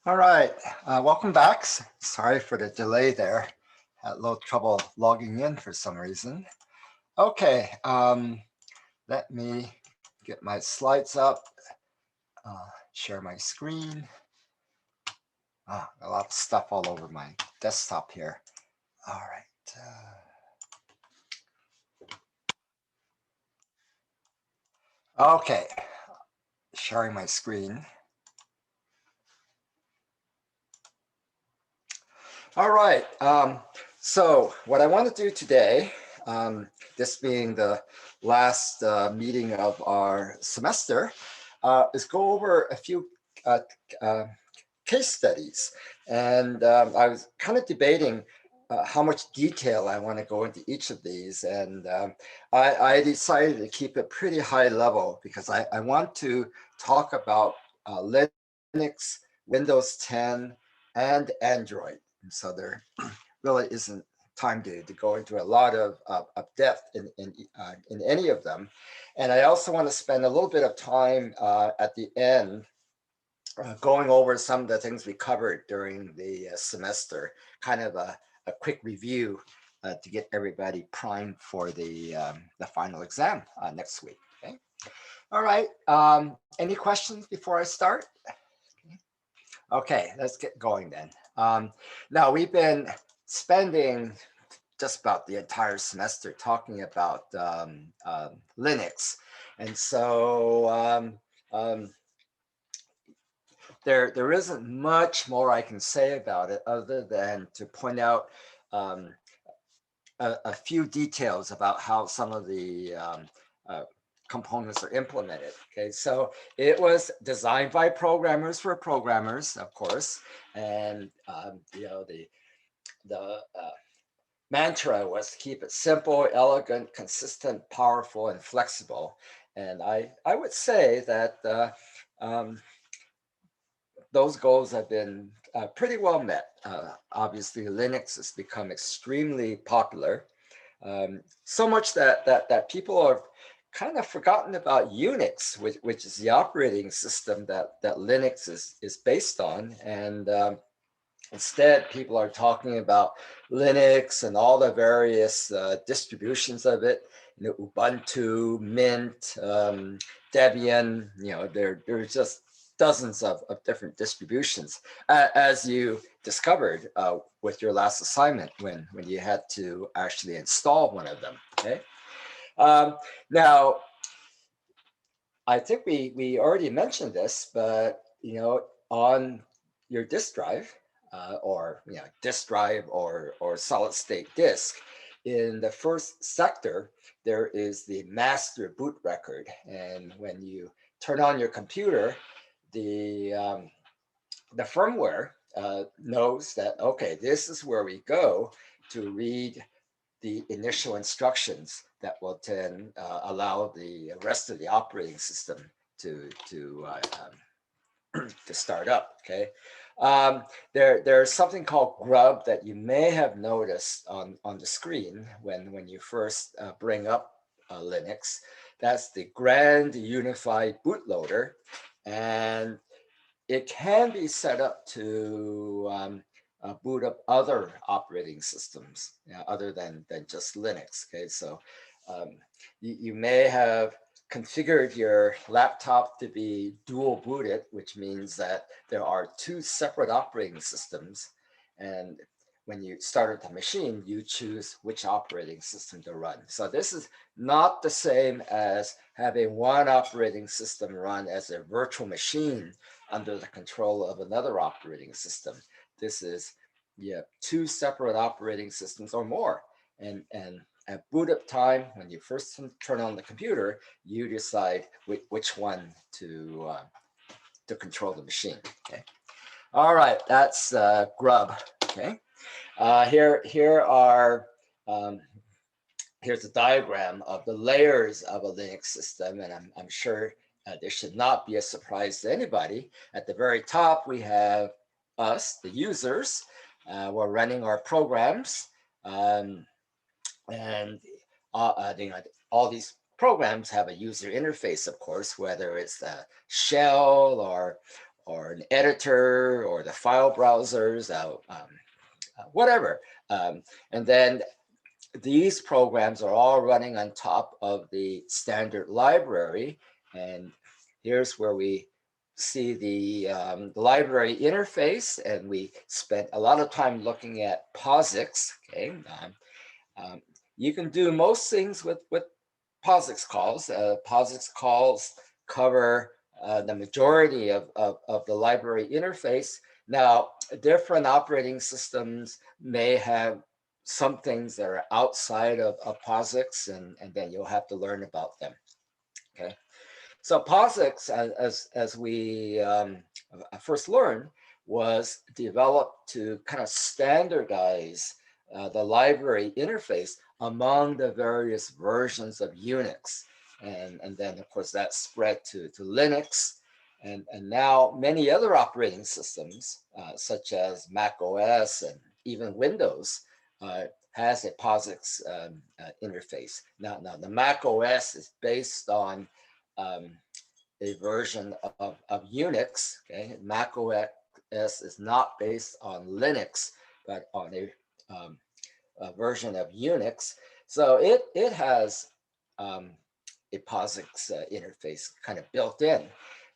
All right, welcome back. Sorry for the delay there. Had a little trouble logging in for some reason. Okay, let me get my slides up, share my screen. A lot of stuff all over my desktop here. All right. Okay, sharing my screen. All right, so what I want to do today, this being the last meeting of our semester, is go over a few case studies. And I was kind of debating how much detail I want to go into each of these. And I decided to keep it pretty high level because I want to talk about Linux, Windows 10, and Android. And so there really isn't time to go into a lot of depth in any of them. And I also want to spend a little bit of time at the end going over some of the things we covered during the semester, kind of a quick review to get everybody primed for the final exam next week. Okay. All right. Any questions before I start? Okay, let's get going then. Now, we've been spending just about the entire semester talking about Linux. And so there isn't much more I can say about it other than to point out a few details about how some of the components are implemented. Okay, so it was designed by programmers for programmers, of course, and the mantra was to keep it simple, elegant, consistent, powerful, and flexible. And I would say that those goals have been pretty well met. Obviously, Linux has become extremely popular, so much that people have kind of forgotten about Unix, which is the operating system that Linux is based on. And instead, people are talking about Linux and all the various distributions of it, Ubuntu, Mint, Debian, there's just dozens of different distributions, as you discovered with your last assignment when you had to actually install one of them. Okay. Now, I think we already mentioned this, but on your disk drive, or disk drive or solid state disk, in the first sector there is the master boot record, and when you turn on your computer, the firmware knows that, okay, this is where we go to read the initial instructions that will then allow the rest of the operating system to start up. Okay, there's something called grub that you may have noticed on the screen when you first bring up Linux. That's the Grand Unified Bootloader, and it can be set up to boot up other operating systems, other than just Linux. Okay, so you may have configured your laptop to be dual booted, which means that there are two separate operating systems. And when you start the machine, you choose which operating system to run. So this is not the same as having one operating system run as a virtual machine under the control of another operating system. This is two separate operating systems or more. And at boot up time, when you first turn on the computer, you decide which one to control the machine. Okay. All right, that's grub. Okay. Here are here's a diagram of the layers of a Linux system, and I'm sure this should not be a surprise to anybody. At the very top, we have us, the users. We're running our programs, and all these programs have a user interface, of course, whether it's a shell or an editor or the file browsers, whatever. And then these programs are all running on top of the standard library. And here's where we see the library interface, and we spent a lot of time looking at POSIX. Okay, um, you can do most things with POSIX calls. POSIX calls cover the majority of the library interface. Now, different operating systems may have some things that are outside of POSIX, and then you'll have to learn about them. Okay, so POSIX, as we first learned, was developed to kind of standardize the library interface among the various versions of Unix. And then, of course, that spread to Linux. And now many other operating systems, such as Mac OS and even Windows, has a POSIX interface. Now, the Mac OS is based on a version of Unix. Okay, Mac OS is not based on Linux, but on a version of Unix. So it has a POSIX interface kind of built in,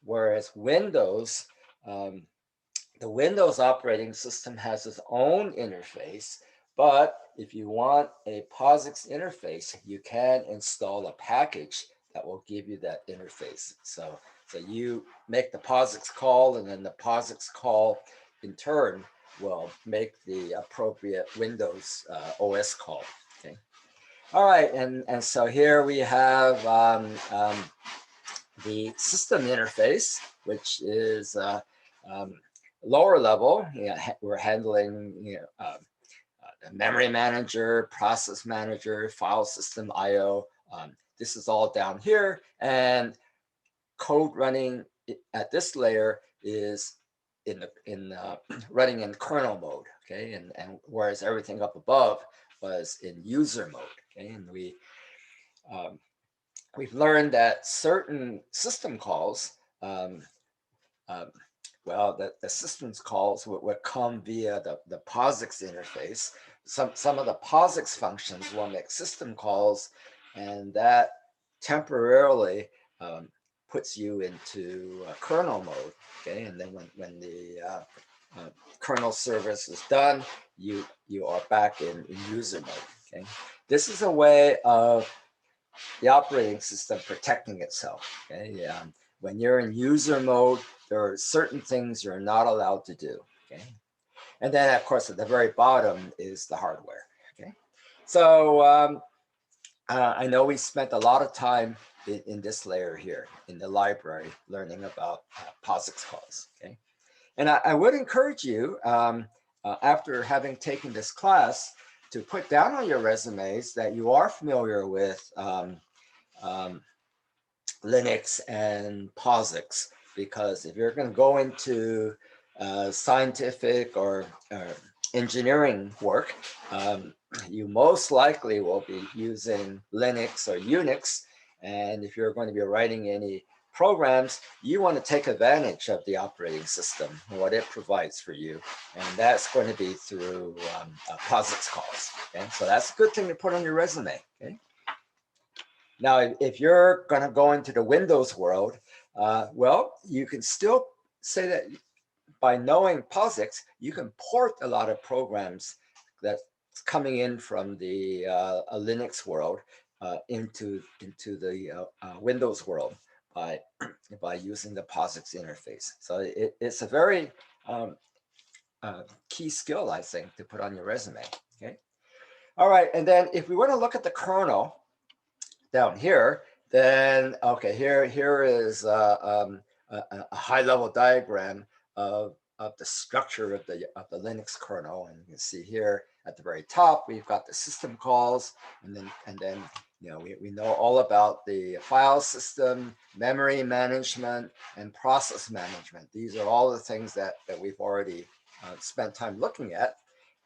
whereas Windows, the Windows operating system has its own interface. But if you want a POSIX interface, you can install a package that will give you that interface. So you make the POSIX call, and then the POSIX call in turn will make the appropriate Windows OS call. Okay. All right, and so here we have the system interface, which is lower level. We're handling the memory manager, process manager, file system I/O. This is all down here, and code running at this layer is running in kernel mode. Okay, and whereas everything up above was in user mode. Okay, and we've learned that certain system calls, well, the systems calls would come via the POSIX interface. Some of the POSIX functions will make system calls, and that temporarily puts you into kernel mode. Okay, and then when the kernel service is done, you are back in user mode. Okay, this is a way of the operating system protecting itself. Okay, when you're in user mode, there are certain things you're not allowed to do. Okay, and then of course at the very bottom is the hardware. Okay, so I know we spent a lot of time in this layer here in the library learning about POSIX calls. Okay, and I would encourage you after having taken this class to put down on your resumes that you are familiar with Linux and POSIX, because if you're going to go into scientific or engineering work, you most likely will be using Linux or Unix. And if you're going to be writing any programs, you want to take advantage of the operating system and what it provides for you. And that's going to be through POSIX calls. Okay? So that's a good thing to put on your resume. Okay? Now, if you're going to go into the Windows world, well, you can still say that by knowing POSIX, you can port a lot of programs that's coming in from the Linux world into the Windows world by using the POSIX interface. So it's a very key skill, I think, to put on your resume. Okay. All right, and then if we want to look at the kernel down here, then okay, here is a high-level diagram of the structure of the Linux kernel, and you can see here at the very top we've got the system calls, and then you know we know all about the file system, memory management, and process management. These are all the things that we've already spent time looking at,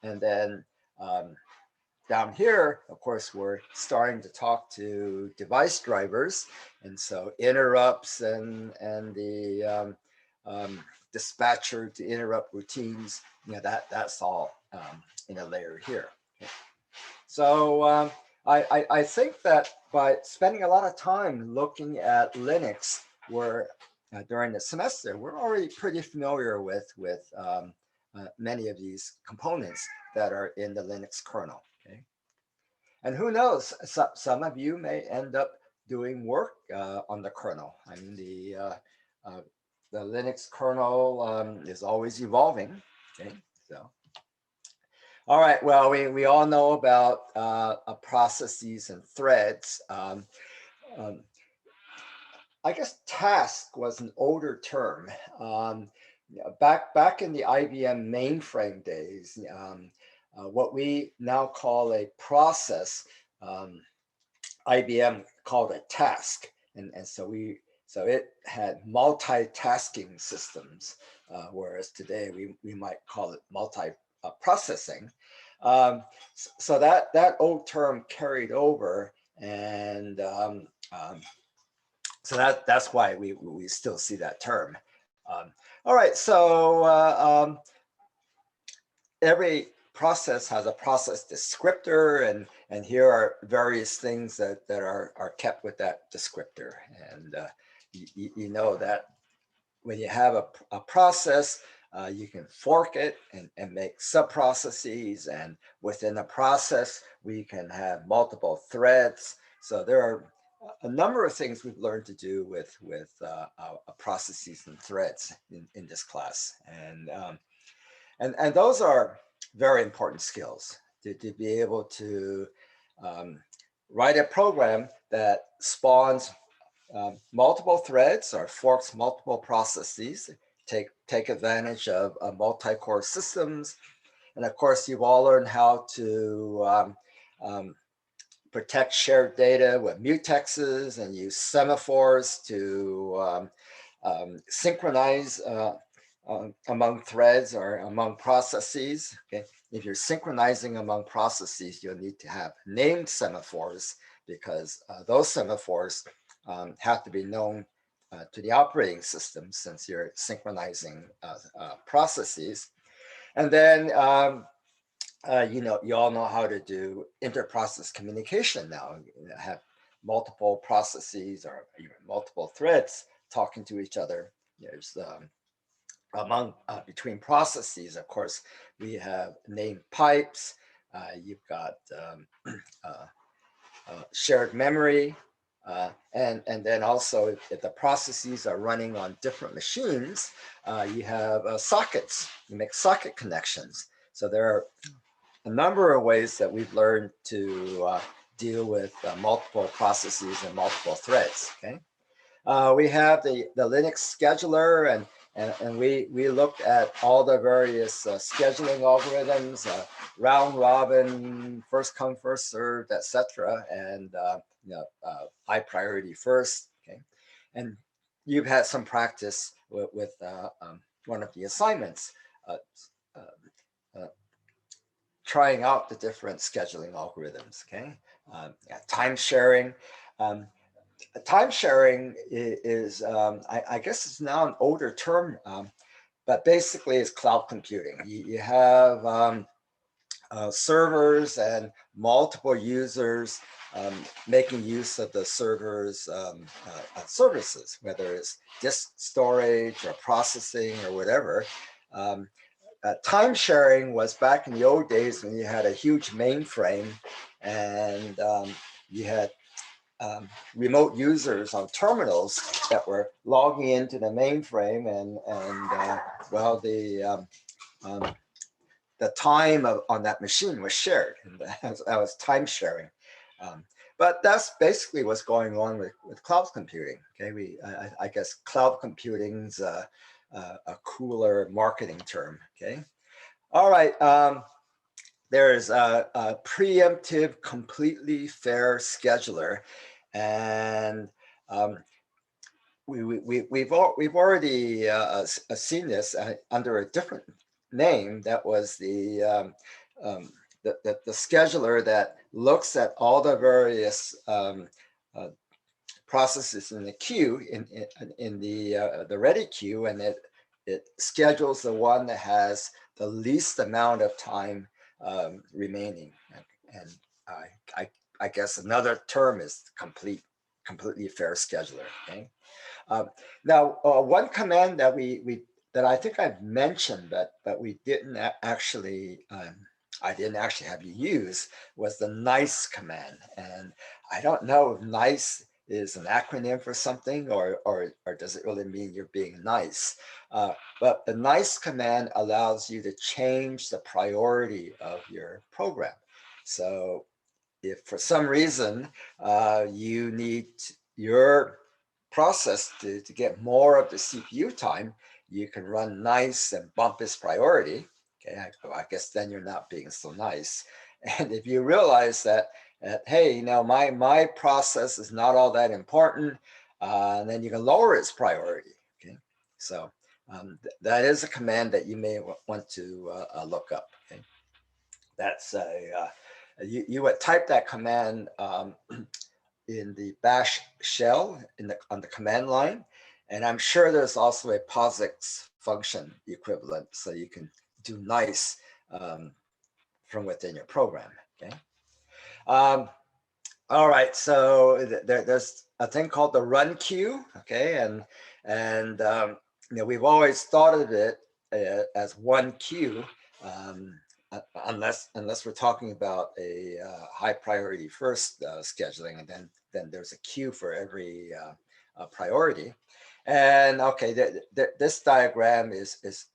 and then down here, of course, we're starting to talk to device drivers, and so interrupts and the dispatcher to interrupt routines. That's all in a layer here. Okay. So I think that by spending a lot of time looking at Linux, during the semester, we're already pretty familiar with many of these components that are in the Linux kernel. Okay, and who knows, some of you may end up doing work on the kernel. I mean, the Linux kernel is always evolving. Okay, so. All right, well, we all know about processes and threads. I guess task was an older term. Back in the IBM mainframe days, what we now call a process, IBM called a task, and so it had multitasking systems, whereas today we might call it multi-processing. So that old term carried over, and so that's why we still see that term. All right, so every process has a process descriptor, and here are various things that are kept with that descriptor. And you know that when you have a process, you can fork it and make sub-processes, and within a process, we can have multiple threads. So there are a number of things we've learned to do with processes and threads in this class. And those are very important skills to be able to write a program that spawns multiple threads or forks multiple processes, take advantage of multi-core systems. And of course, you've all learned how to protect shared data with mutexes and use semaphores to synchronize among threads or among processes. Okay, if you're synchronizing among processes, you'll need to have named semaphores, because those semaphores have to be known to the operating system, since you're synchronizing processes. And then you all know how to do inter-process communication now. You have multiple processes or even multiple threads talking to each other. There's between processes, of course, we have named pipes. You've got shared memory, and then also if the processes are running on different machines, you have sockets. You make socket connections. So there are a number of ways that we've learned to deal with multiple processes and multiple threads. Okay, we have the Linux scheduler, and we looked at all the various scheduling algorithms, round robin, first come first served, etc., and high priority first. Okay, and you've had some practice with one of the assignments. Trying out the different scheduling algorithms. Okay, time sharing. Time sharing is I guess it's now an older term, but basically it's cloud computing. You have servers and multiple users making use of the server's services, whether it's disk storage or processing or whatever. Time sharing was back in the old days when you had a huge mainframe, and you had remote users on terminals that were logging into the mainframe, and well, the time on that machine was shared, and that was time sharing. But that's basically what's going on with cloud computing. Okay, I guess cloud computing's a cooler marketing term. Okay, all right. There's a preemptive, completely fair scheduler, and we've already seen this under a different name. That was the scheduler that looks at all the various processes in the queue, in the ready queue, and it it schedules the one that has the least amount of time remaining. And I guess another term is completely fair scheduler. Okay. Now, one command that that I think I've mentioned, but we didn't actually, I didn't actually have you use, was the nice command. And I don't know if nice is an acronym for something, or does it really mean you're being nice? But the nice command allows you to change the priority of your program. So if for some reason you need your process to get more of the CPU time, you can run nice and bump its priority. Okay, I guess then you're not being so nice. And if you realize that, hey, you know, my process is not all that important, then you can lower its priority. Okay, so that is a command that you may want to look up. Okay, that's you would type that command in the bash shell on the command line. And I'm sure there's also a POSIX function equivalent, so you can do nice from within your program. Okay. All right, so there's a thing called the run queue. Okay, and you know, we've always thought of it as one queue. Unless we're talking about a high priority first scheduling, and then there's a queue for every priority. And okay, this diagram is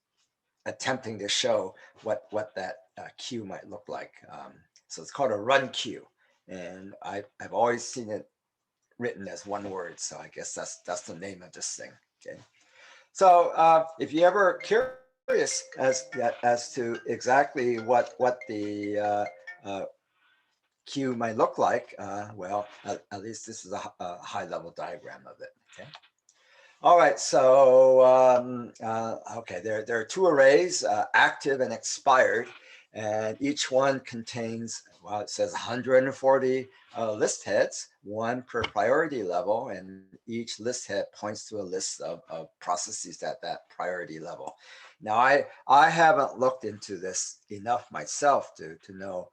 attempting to show what that queue might look like. So it's called a run queue, and I've always seen it written as one word. So I guess that's the name of this thing. Okay. So if you ever curious as to exactly what the queue might look like, well, at least this is a high level diagram of it. Okay. All right, so okay, there are two arrays, active and expired, and each one contains, well, it says 140 list heads, one per priority level, and each list head points to a list of processes at that priority level. Now, I haven't looked into this enough myself to know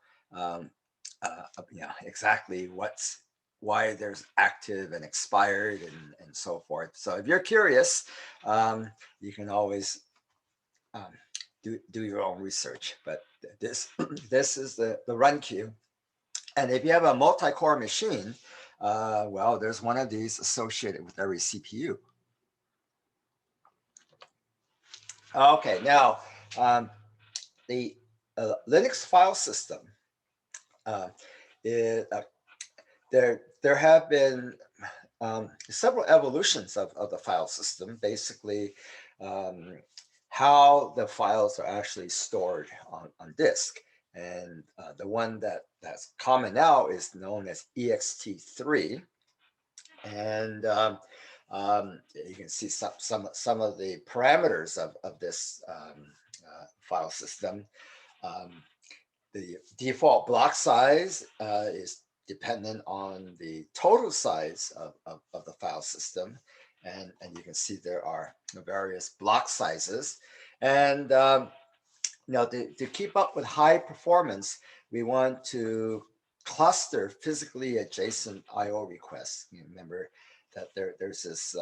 you know, exactly why there's active and expired and so forth. So if you're curious, you can always do your own research. But this this is the run queue. And if you have a multi-core machine, well, there's one of these associated with every CPU. Okay, now the Linux file system, there have been several evolutions of the file system, basically how the files are actually stored on disk. And the one that's common now is known as ext3. And you can see some of the parameters of this file system. The default block size is dependent on the total size of the file system. And you can see there are various block sizes. And you know, to keep up with high performance, we want to cluster physically adjacent I/O requests. You remember that there's this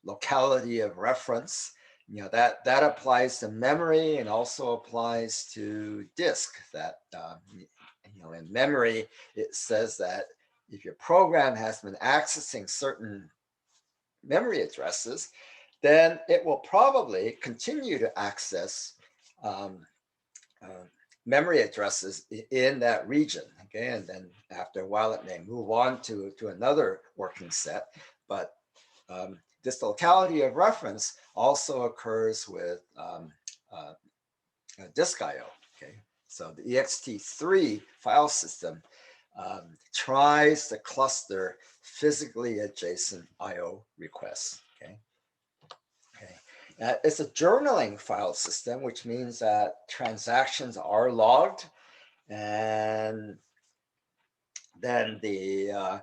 locality of reference. You know, that applies to memory and also applies to disk. That you know, in memory, it says that if your program has been accessing certain memory addresses, then it will probably continue to access memory addresses in that region. Okay, and then after a while, it may move on to another working set. But this locality of reference also occurs with disk I/O. Okay, so the ext3 file system tries to cluster physically adjacent I/O requests. Okay. It's a journaling file system, which means that transactions are logged, and then the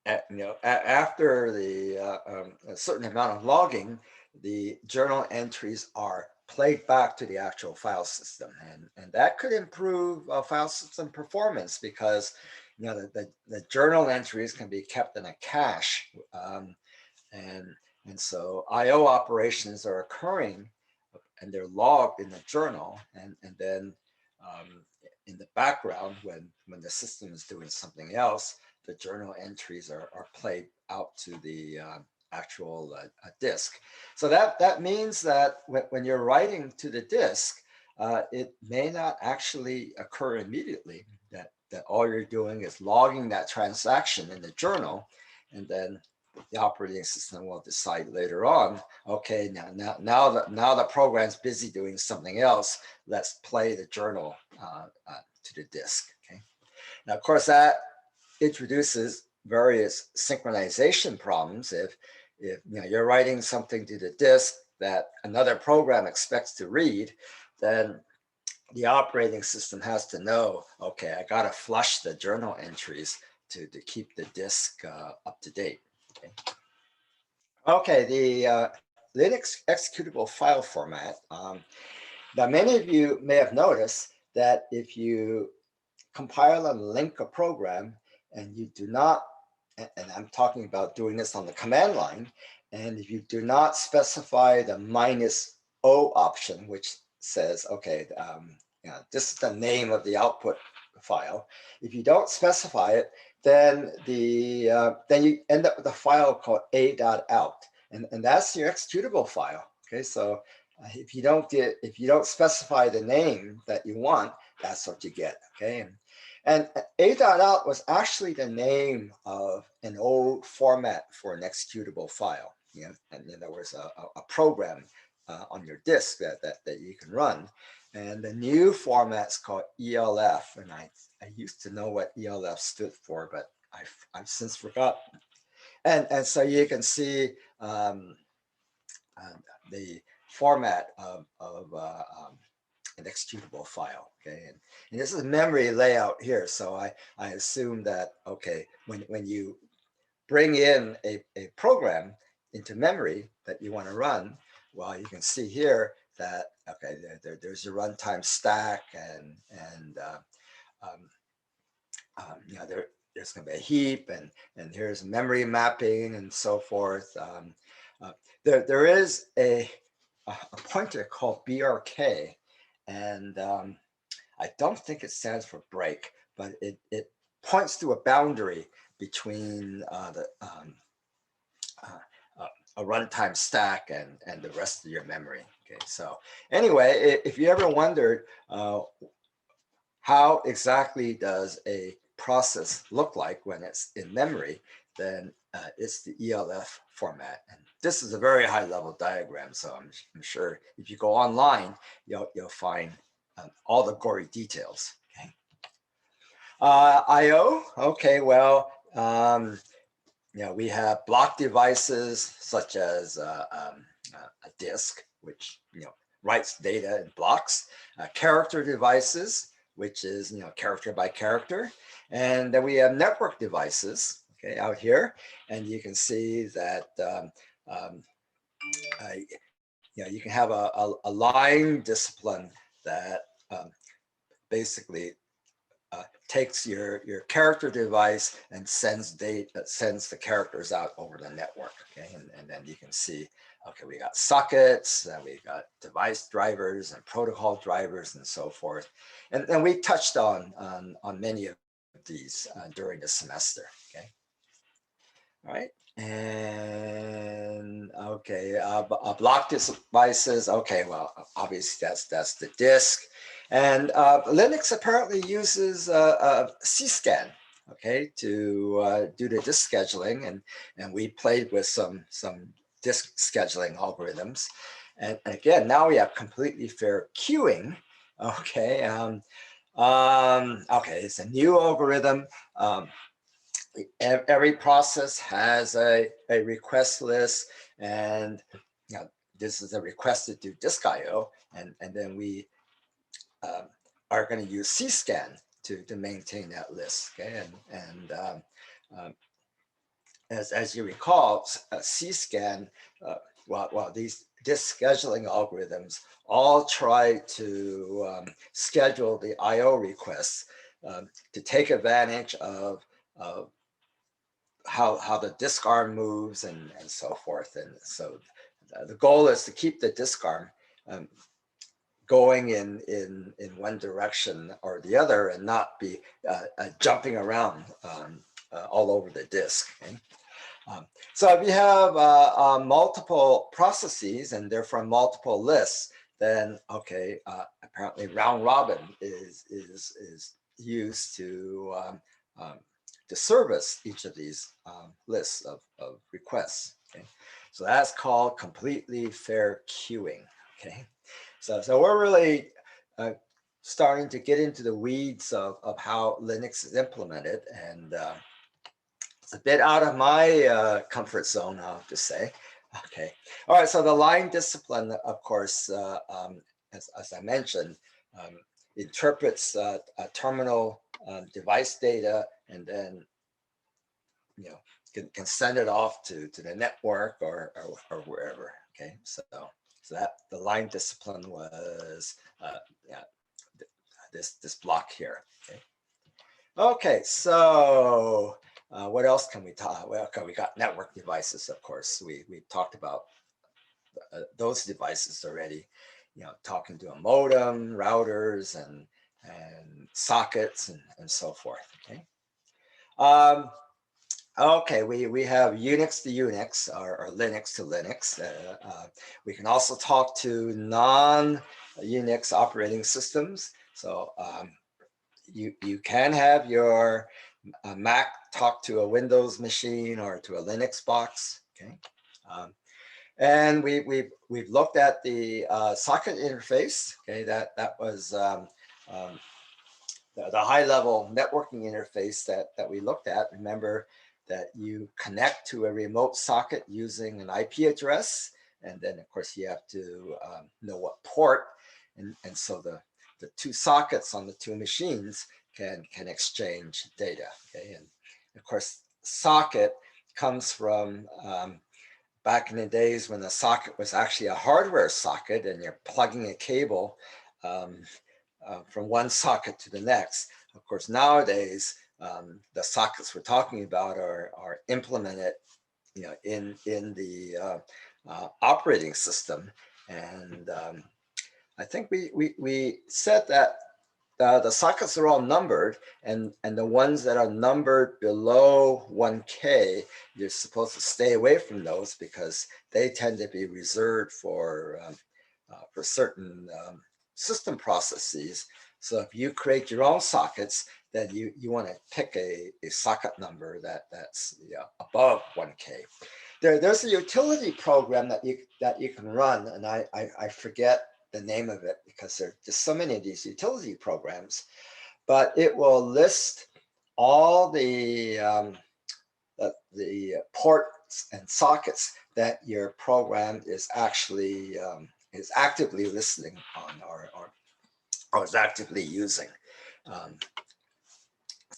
after a certain amount of logging, the journal entries are played back to the actual file system, and that could improve file system performance because the journal entries can be kept in a cache, and and so I/O operations are occurring and they're logged in the journal, and then in the background when the system is doing something else, the journal entries are played out to the actual disk. So that means that when you're writing to the disk, it may not actually occur immediately. That all you're doing is logging that transaction in the journal, and then the operating system will decide later on, okay, now the program's busy doing something else. Let's play the journal to the disk. Okay. Now, of course, that introduces various synchronization problems. If you're writing something to the disk that another program expects to read, then the operating system has to know, okay, I got to flush the journal entries to keep the disk up to date. Okay. Okay, the Linux executable file format. Now, many of you may have noticed that if you compile and link a program and you do not, and I'm talking about doing this on the command line, and if you do not specify the -O option, which says, okay, this is the name of the output file. If you don't specify it, then then you end up with a file called a.out, and that's your executable file. Okay, so if you don't specify the name that you want, that's what you get. Okay, and a.out was actually the name of an old format for an executable file. And then there was a program on your disk that you can run. And the new format's called ELF. And I used to know what ELF stood for, but I've since forgotten. And so you can see the format of an executable file. Okay, and this is memory layout here. So I assume that, okay, when you bring in a program into memory that you want to run, well, you can see here that, okay, there's a runtime stack, and there's going to be a heap, and here's memory mapping and so forth. There is a pointer called BRK, and I don't think it stands for break, but it points to a boundary between a runtime stack and the rest of your memory. Okay, so anyway, if you ever wondered how exactly does a process look like when it's in memory, then it's the ELF format. And this is a very high level diagram, so I'm sure if you go online, you'll find all the gory details. Okay. I/O, okay, well, we have block devices such as a disk, which writes data in blocks, character devices, which is character by character, and then we have network devices, okay, out here, and you can see that you can have a line discipline that basically takes your character device and sends the characters out over the network. Okay, and then you can see, okay, we got sockets, and we got device drivers and protocol drivers and so forth, and we touched on many of these during the semester. Okay, all right. And okay, block devices. Okay, well, obviously that's the disk, and Linux apparently uses CSCAN. Okay, to do the disk scheduling, and we played with some disk scheduling algorithms, and again now we have completely fair queuing. Okay, okay, it's a new algorithm. Every process has a request list, and this is a requested to disk IO, and then we are going to use CSCAN to maintain that list. Okay, and as you recall, CSCAN, well, these disk scheduling algorithms all try to schedule the I/O requests to take advantage of how the disk arm moves and so forth. And so the goal is to keep the disk arm going in one direction or the other and not be jumping around all over the disk. Okay? So if you have multiple processes and they're from multiple lists, then okay, apparently round robin is used to service each of these lists of requests. Okay, so that's called completely fair queuing. Okay, so we're really starting to get into the weeds of how Linux is implemented, and it's a bit out of my comfort zone, I have to say. Okay, all right. So the line discipline, of course, as I mentioned, interprets terminal device data, and then can send it off to the network or wherever. Okay, so that the line discipline was yeah, this block here. Okay, okay, so what else can we talk? Well, okay, we got network devices, of course. We talked about those devices already. Talking to a modem, routers, and sockets, and so forth. Okay. Okay, we have Unix to Unix or Linux to Linux. We can also talk to non-Unix operating systems. So you can have your Mac talk to a Windows machine or to a Linux box. Okay, and we've looked at the socket interface. Okay, that was the high-level networking interface that we looked at. Remember that you connect to a remote socket using an IP address, and then of course you have to know what port, and so the two sockets on the two machines can exchange data. Okay, and of course socket comes from back in the days when the socket was actually a hardware socket and you're plugging a cable from one socket to the next. Of course, nowadays, the sockets we're talking about are implemented, in the operating system. And I think we said that the sockets are all numbered, and the ones that are numbered below 1K, you're supposed to stay away from those because they tend to be reserved for certain system processes. So if you create your own sockets, then you want to pick a socket number that's above 1K. There's a utility program that you can run, and I forget the name of it because there's just so many of these utility programs, but it will list all the ports and sockets that your program is actually is actively listening on or is actively using.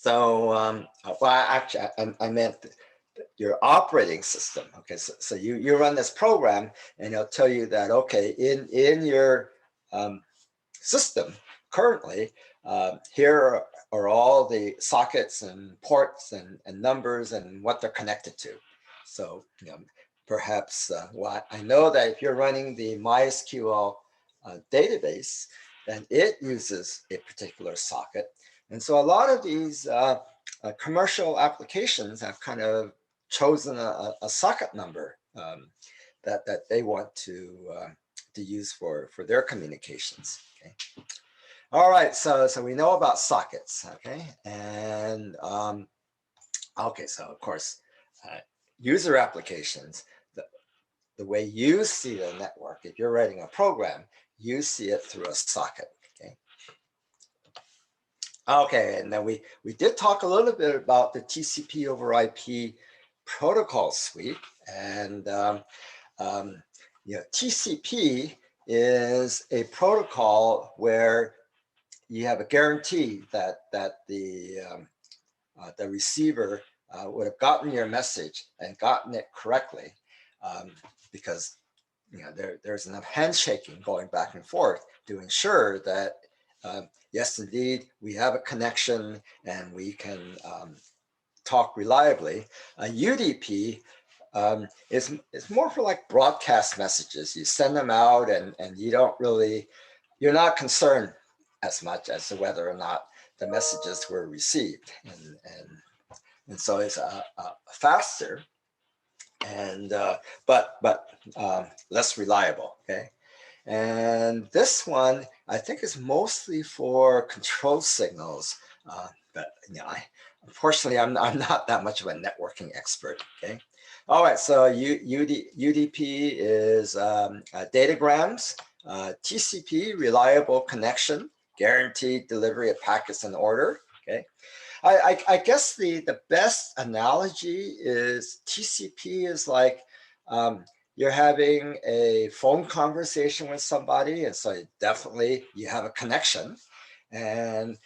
Well, actually, I meant your operating system. Okay, so you run this program, and it'll tell you that okay, in your system currently, here are all the sockets and ports and numbers and what they're connected to. So perhaps well, I know that if you're running the MySQL database, then it uses a particular socket. And so a lot of these commercial applications have kind of chosen a socket number that they want to use for their communications. Okay. All right, so we know about sockets. Okay, and okay, so of course, user applications. The way you see the network, if you're writing a program, you see it through a socket. Okay. Okay, and then we did talk a little bit about the TCP over IP protocol suite, and TCP is a protocol where you have a guarantee that the receiver would have gotten your message and gotten it correctly, because there's enough handshaking going back and forth to ensure that yes, indeed, we have a connection and we can talk reliably. UDP is more for like broadcast messages. You send them out and you're not concerned as much as to whether or not the messages were received. And so it's faster and but less reliable. Okay. And this one, I think, is mostly for control signals. But unfortunately, I'm not that much of a networking expert. Okay. All right. So UDP is datagrams, TCP, reliable connection, guaranteed delivery of packets in order. Okay. I guess the best analogy is TCP is like you're having a phone conversation with somebody, and so definitely you have a connection, and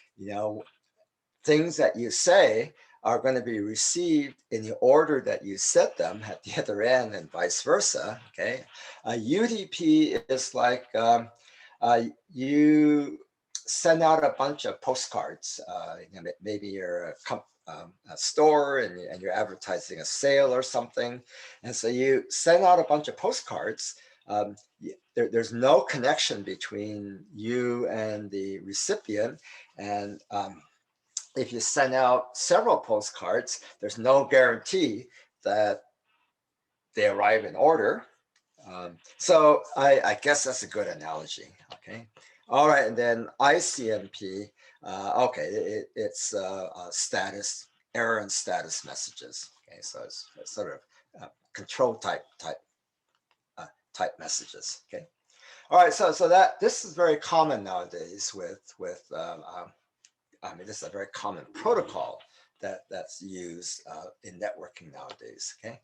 things that you say are going to be received in the order that you set them at the other end, and vice versa. Okay, UDP is like you send out a bunch of postcards. Maybe you're a store and you're advertising a sale or something, and so you send out a bunch of postcards. There's no connection between you and the recipient, and if you send out several postcards, there's no guarantee that they arrive in order. So I guess that's a good analogy. Okay. All right. And then ICMP. Okay. It's status, error and status messages. Okay. So it's sort of control type messages. Okay. All right. So this is very common nowadays with this is a very common protocol that's used in networking nowadays. Okay.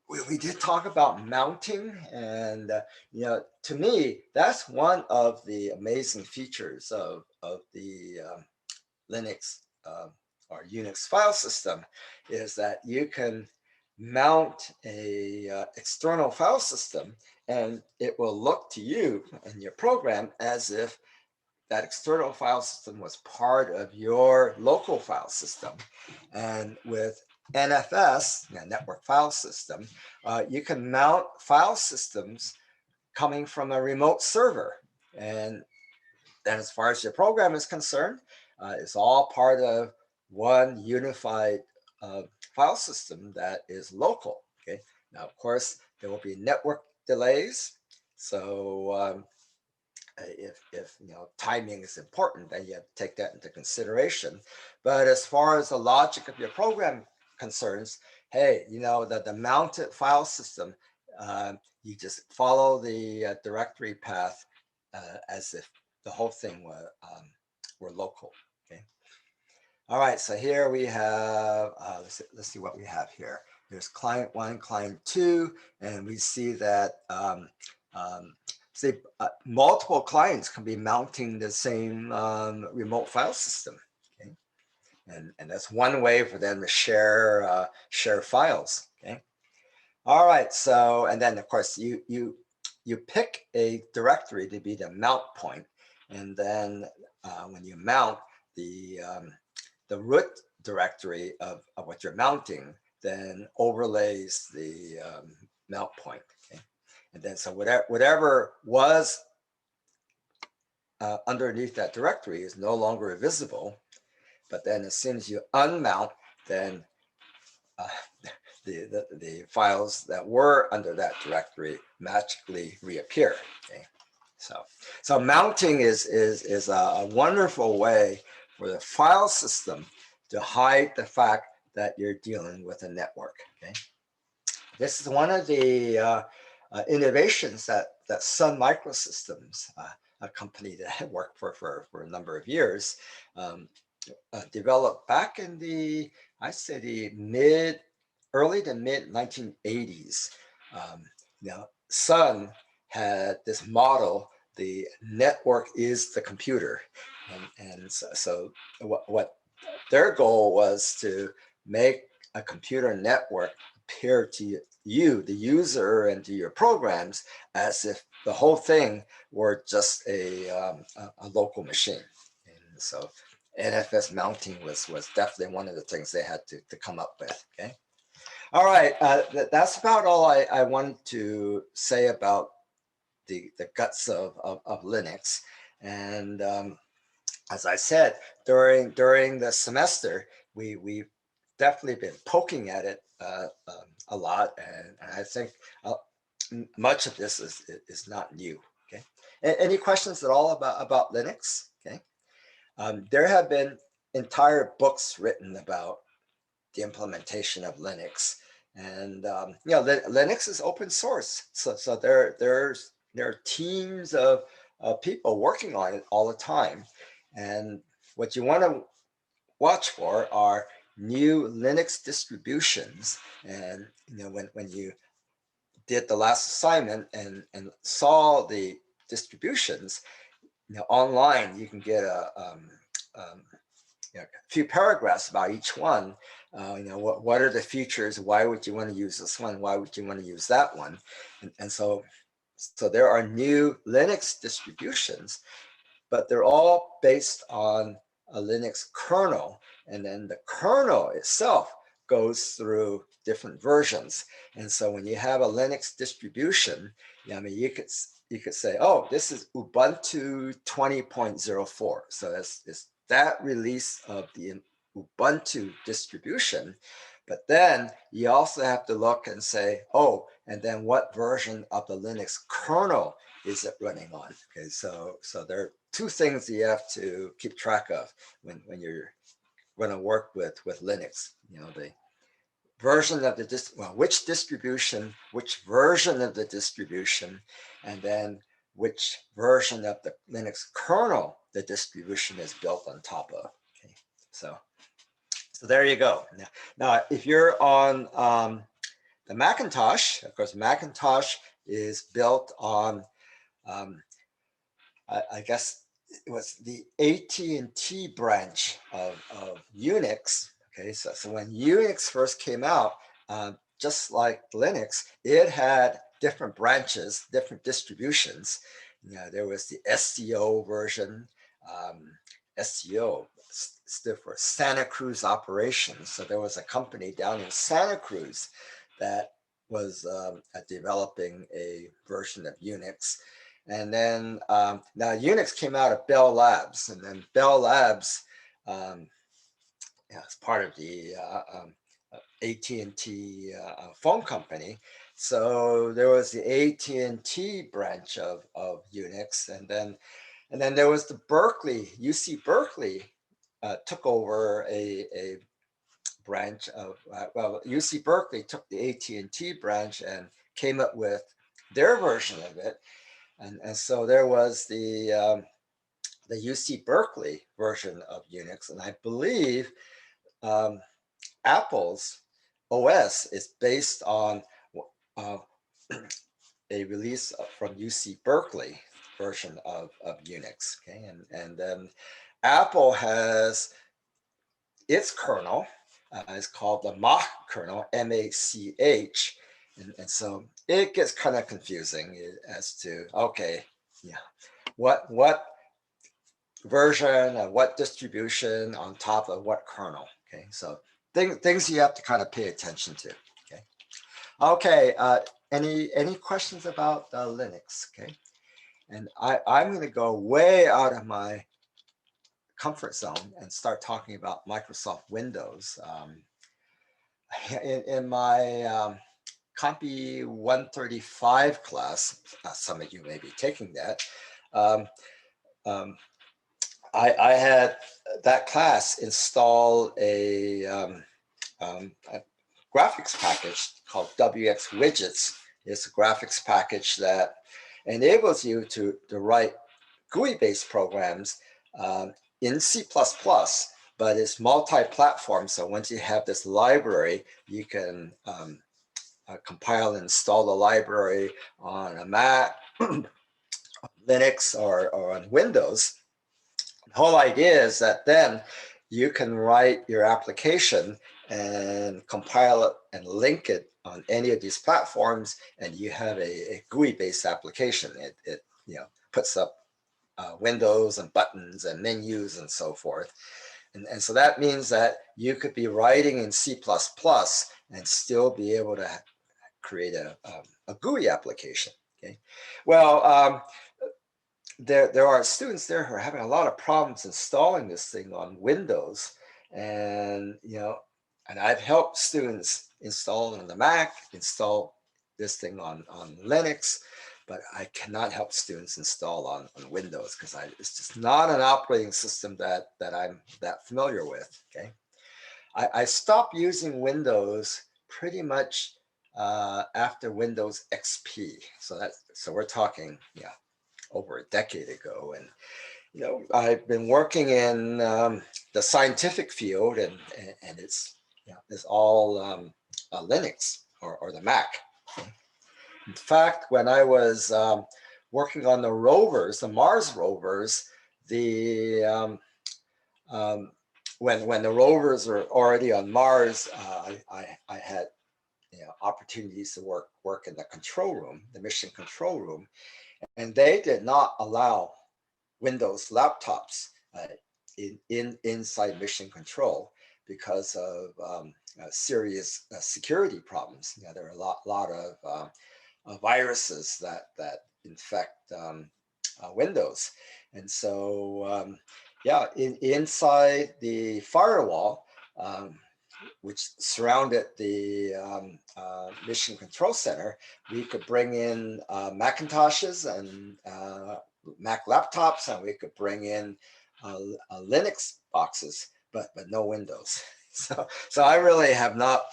We did talk about mounting, and to me, that's one of the amazing features of the Linux or Unix file system, is that you can mount a external file system, and it will look to you and your program as if that external file system was part of your local file system. And with NFS, network file system, you can mount file systems coming from a remote server. And then as far as your program is concerned, it's all part of one unified file system that is local. Okay. Now, of course, there will be network delays. So if timing is important, then you have to take that into consideration. But as far as the logic of your program concerns, hey, the mounted file system, you just follow the directory path as if the whole thing were local. Okay. All right. So here we have. Let's see what we have here. There's client 1, client 2, and we see that. Multiple clients can be mounting the same remote file system. Okay. And that's one way for them to share files. Okay. All right. So, and then of course you pick a directory to be the mount point, and then when you mount the root directory of what you're mounting, then overlays the mount point. Okay. And then so whatever was underneath that directory is no longer visible. But then as soon as you unmount, then the files that were under that directory magically reappear. Okay. So mounting is a wonderful way for the file system to hide the fact that you're dealing with a network. Okay. This is one of the innovations that Sun Microsystems, a company that I worked for a number of years, developed back in the early to mid 1980s. Sun had this model: the network is the computer, and so what their goal was to make a computer network appear to you, the user, and to your programs as if the whole thing were just a local machine. And so NFS mounting was definitely one of the things they had to come up with. Okay. All right. That's about all I wanted to say about the guts of Linux. And as I said, during the semester, we've definitely been poking at it a lot, and I think much of this is not new. Okay, any questions at all about Linux? Okay, there have been entire books written about the implementation of Linux, and Linux is open source, so there are teams of people working on it all the time, and what you want to watch for are new Linux distributions. And when you did the last assignment and saw the distributions, online you can get a few paragraphs about each one. What are the features? Why would you want to use this one? Why would you want to use that one? And so there are new Linux distributions, but they're all based on a Linux kernel. And then the kernel itself goes through different versions. And so when you have a Linux distribution, you could say, oh, this is Ubuntu 20.04. So it's that release of the Ubuntu distribution. But then you also have to look and say, oh, and then what version of the Linux kernel is it running on? Okay, so there are two things you have to keep track of when you're going to work with Linux. The version of the which distribution, which version of the distribution, and then which version of the Linux kernel the distribution is built on top of. Okay, so there you go. Now if you're on the Macintosh, of course, Macintosh is built on I guess it was the AT&T branch of Unix. Okay, so when Unix first came out, just like Linux, it had different branches, different distributions. There was the SCO version. SCO stood for Santa Cruz Operations. So there was a company down in Santa Cruz that was developing a version of Unix. And then now Unix came out of Bell Labs, and then Bell Labs is part of the AT&T phone company. So there was the AT&T branch of Unix, and then there was the Berkeley, UC Berkeley took over a branch of, UC Berkeley took the AT&T branch and came up with their version of it. And so there was the UC Berkeley version of Unix, and I believe Apple's OS is based on a release from UC Berkeley version of Unix. Okay, and then Apple has its kernel. It's called the Mach kernel, M-A-C-H. And so it gets kind of confusing as to, okay, what version, what distribution on top of what kernel. Okay, so things you have to kind of pay attention to. Okay, any questions about Linux? Okay, and I'm going to go way out of my comfort zone and start talking about Microsoft Windows. In my Compi 135 class, some of you may be taking that, I had that class install a graphics package called WX Widgets. It's a graphics package that enables you to write GUI-based programs in C++, but it's multi-platform. So once you have this library, you can compile and install the library on a Mac, Linux, or on Windows. The whole idea is that then you can write your application and compile it and link it on any of these platforms, and you have a GUI-based application. It puts up windows and buttons and menus and so forth. And so that means that you could be writing in C++ and still be able to create a GUI application. Okay, well, there are students there who are having a lot of problems installing this thing on Windows, and and I've helped students install it on the Mac, install this thing on Linux, but I cannot help students install on Windows because it's just not an operating system that I'm that familiar with. Okay, I stopped using Windows pretty much after Windows XP, so we're talking over a decade ago. And I've been working in the scientific field, and it's all Linux or the Mac. In fact, when I was working on the rovers, the Mars rovers, when the rovers were already on Mars, I had opportunities to work in the control room, the mission control room, and they did not allow Windows laptops inside mission control because of serious security problems. There are a lot of viruses that infect Windows, and so inside the firewall, which surrounded the Mission Control Center, we could bring in Macintoshes and Mac laptops, and we could bring in Linux boxes, but no Windows. So I really have not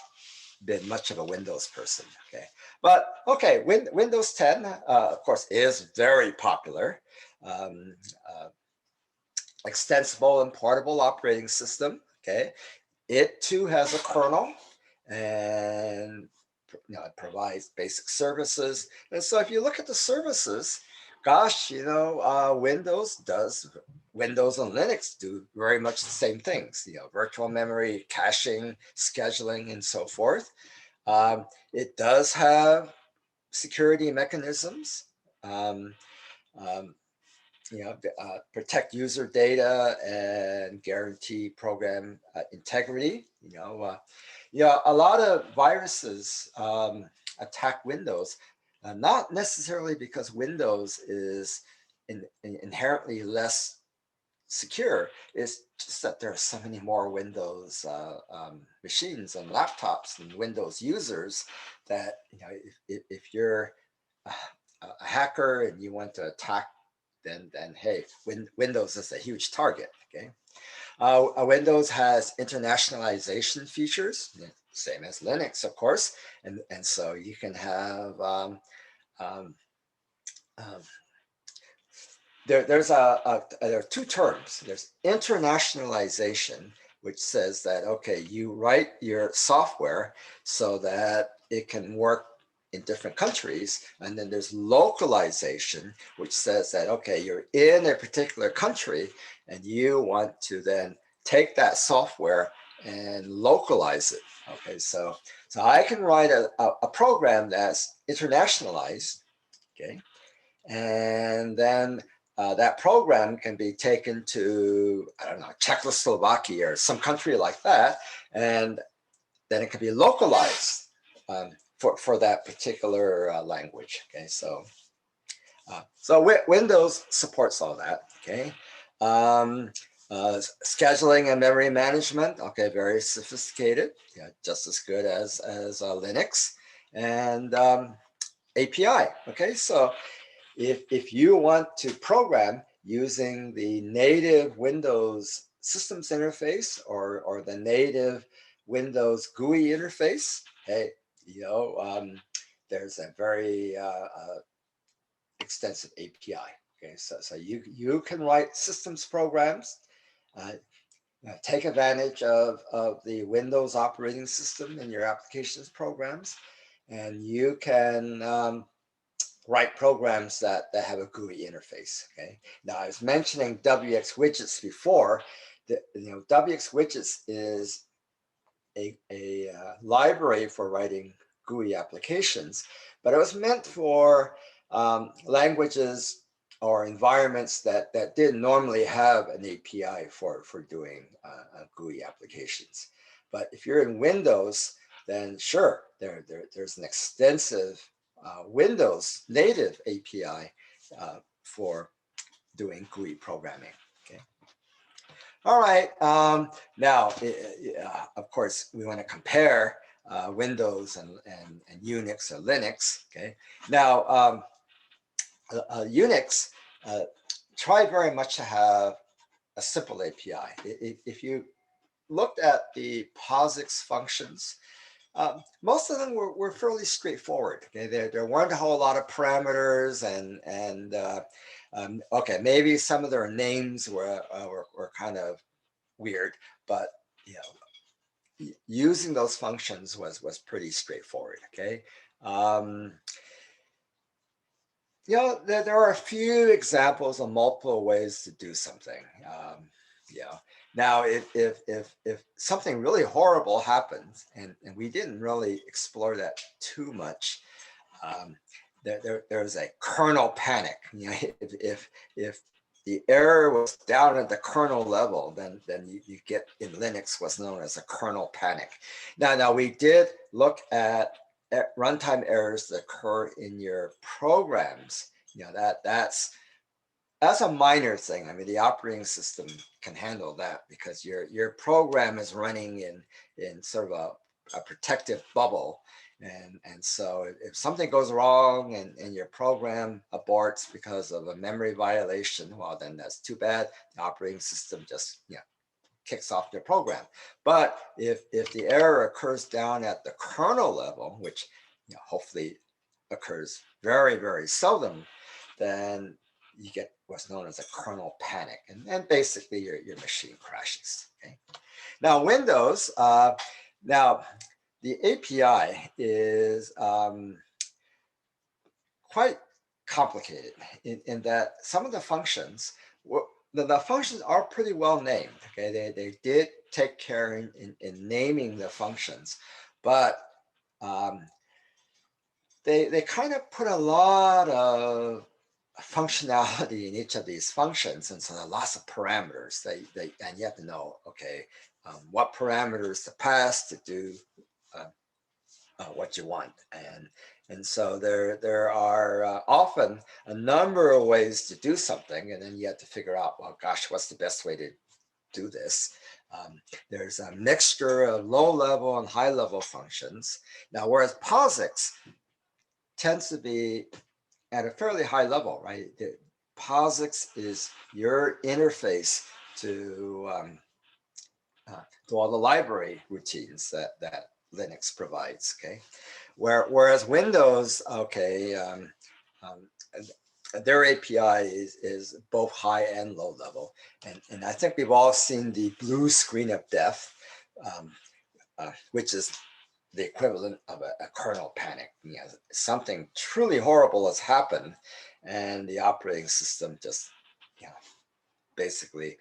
been much of a Windows person. Okay, but okay, Windows 10, of course, is very popular. Extensible and portable operating system. Okay, it too has a kernel, and it provides basic services. And so if you look at the services, gosh, Windows and Linux do very much the same things. Virtual memory, caching, scheduling, and so forth. It does have security mechanisms. Protect user data and guarantee program integrity. A lot of viruses attack Windows, not necessarily because Windows is inherently less secure. It's just that there are so many more Windows machines and laptops and Windows users that if you're a hacker and you want to attack, then hey, Windows is a huge target. Okay, Windows has internationalization features, same as Linux, of course, and so you can have there are two terms. There's internationalization, which says that okay, you write your software so that it can work in different countries, and then there's localization, which says that okay, you're in a particular country and you want to then take that software and localize it. Okay, so I can write a program that's internationalized, okay, and then that program can be taken to, I don't know, Czechoslovakia or some country like that, and then it can be localized for that particular language. Okay, so Windows supports all that. Okay, scheduling and memory management. Okay, very sophisticated. Just as good as Linux, and API. Okay, so if you want to program using the native Windows systems interface or the native Windows GUI interface, hey, there's a very extensive API. Okay, so you can write systems programs, take advantage of the Windows operating system in your applications programs, and you can write programs that have a GUI interface. Okay. Now I was mentioning WX widgets before. WX Widgets is a library for writing GUI applications, but it was meant for languages or environments that didn't normally have an API for doing GUI applications. But if you're in Windows, then sure, there's an extensive Windows native API for doing GUI programming. Okay. All right. Now, of course, we want to compare Windows and Unix or Linux. Okay. Now, Unix try very much to have a simple API. If you looked at the POSIX functions, most of them were fairly straightforward. Okay, there weren't a whole lot of parameters, and okay, maybe some of their names were kind of weird, but you know, using those functions was pretty straightforward. Okay. You know, there are a few examples of multiple ways to do something. Yeah. Now, if something really horrible happens, and we didn't really explore that too much, there's a kernel panic. You know, if the error was down at the kernel level, then you get in Linux what's known as a kernel panic. Now we did look at runtime errors that occur in your programs. You know, that's a minor thing. I mean, the operating system can handle that because your program is running in sort of a protective bubble. And so if something goes wrong and your program aborts because of a memory violation, well, then that's too bad. The operating system just, you know, kicks off your program. But if the error occurs down at the kernel level, which, you know, hopefully occurs very, very seldom, then you get what's known as a kernel panic, and basically your machine crashes. Okay. Now Windows, now the API is quite complicated in that some of the functions, the functions are pretty well named. Okay, they did take care in naming the functions, but they kind of put a lot of functionality in each of these functions, and so there are lots of parameters. And you have to know, okay, what parameters to pass to do what you want, and so there are often a number of ways to do something, and then you have to figure out, well, gosh, what's the best way to do this? There's a mixture of low-level and high-level functions. Now, whereas POSIX tends to be at a fairly high level, right? POSIX is your interface to all the library routines that Linux provides. Okay, whereas Windows, okay, their API is both high and low level, and I think we've all seen the blue screen of death, which is the equivalent of a kernel panic. You know, something truly horrible has happened, and the operating system just, you know, basically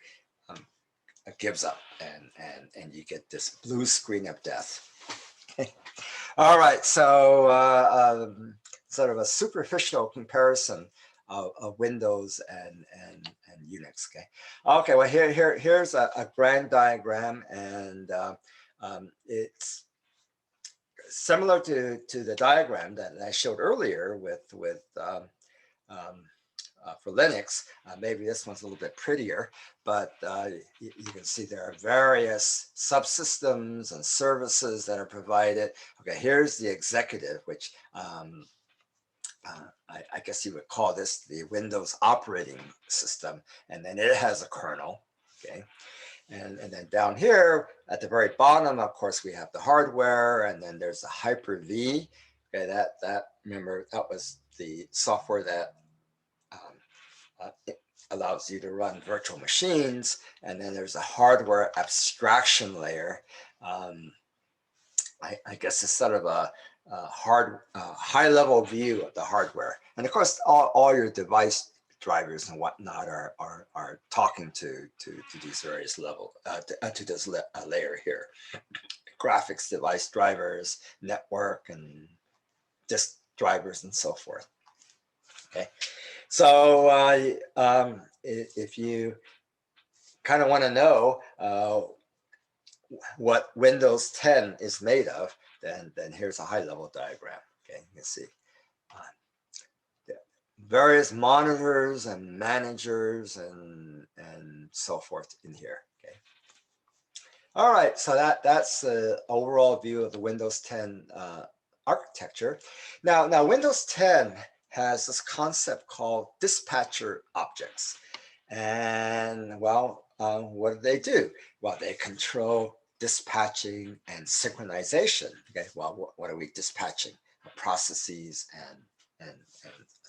gives up, and you get this blue screen of death. Okay. All right, so sort of a superficial comparison of Windows and Unix. Okay, well here's a grand diagram, and it's similar to the diagram that I showed earlier for Linux. Maybe this one's a little bit prettier, but you can see there are various subsystems and services that are provided. Okay, here's the executive, which I guess you would call this the Windows operating system, and then it has a kernel. Okay. And then down here at the very bottom, of course, we have the hardware, and then there's the Hyper-V. Okay, that remember, that was the software that it allows you to run virtual machines. And then there's a hardware abstraction layer. I guess it's sort of a high-level view of the hardware. And of course, all your device drivers and whatnot are talking to these various level to this layer here. Graphics device drivers, network, and disk drivers, and so forth. Okay, so if you kind of want to know what Windows 10 is made of, then here's a high-level diagram. Okay, you can see various monitors and managers and so forth in here. Okay. All right, so that's the overall view of the Windows 10 architecture. Now Windows 10 has this concept called dispatcher objects. And well, what do? Well, they control dispatching and synchronization. Okay, well, what are we dispatching? Processes and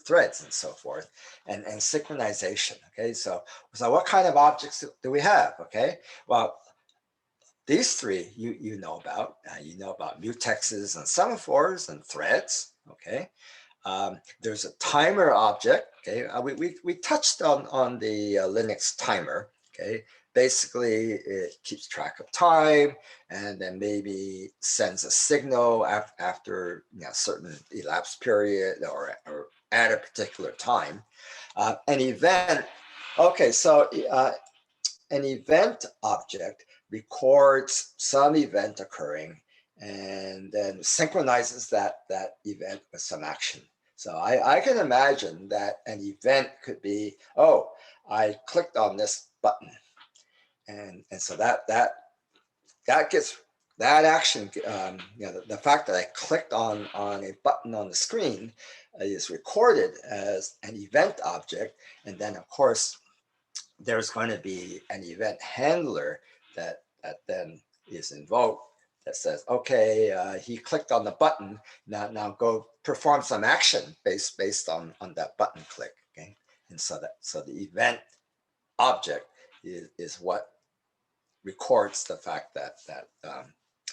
threads and so forth, and synchronization. Okay, so what kind of objects do we have? Okay, well, these three you know about. You know about mutexes and semaphores and threads. Okay, there's a timer object. Okay, we touched on the Linux timer. Okay, basically it keeps track of time and then maybe sends a signal after a certain elapsed period or at a particular time. An event. Okay, so an event object records some event occurring and then synchronizes that event with some action. So I can imagine that an event could be, oh, I clicked on this button, and so that gets that action. The fact that I clicked on a button on the screen is recorded as an event object, and then of course there's going to be an event handler that then is invoked that says, okay, he clicked on the button. Now go perform some action based on that button click. Okay, and so the event object is what records the fact that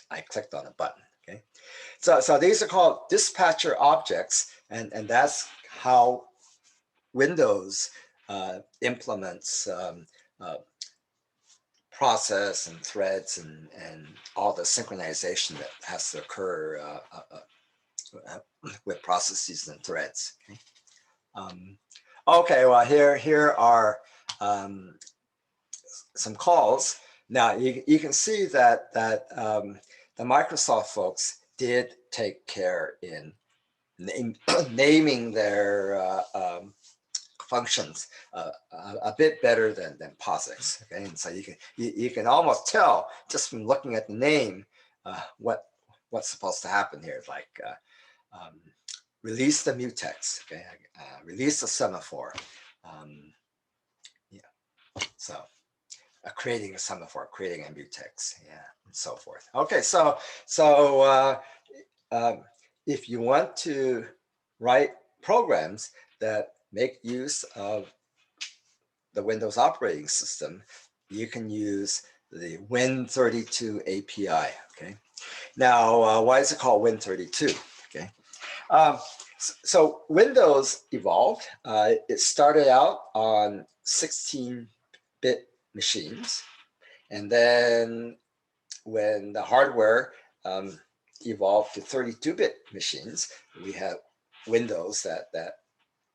I clicked on a button. Okay, so these are called dispatcher objects, and that's how Windows implements process and threads and all the synchronization that has to occur with processes and threads. Okay, okay, well here are some calls. Now you can see that the Microsoft folks did take care in naming their functions a bit better than POSIX. Okay, and so you can almost tell just from looking at the name what's supposed to happen here. Like release the mutex. Okay, release the semaphore. Yeah, so creating a semaphore, creating a mutex, yeah, and so forth. Okay, so if you want to write programs that make use of the Windows operating system, you can use the Win32 API. Okay, now why is it called Win32? Okay, so Windows evolved. It started out on 16-bit machines, and then when the hardware evolved to 32-bit machines, we have Windows that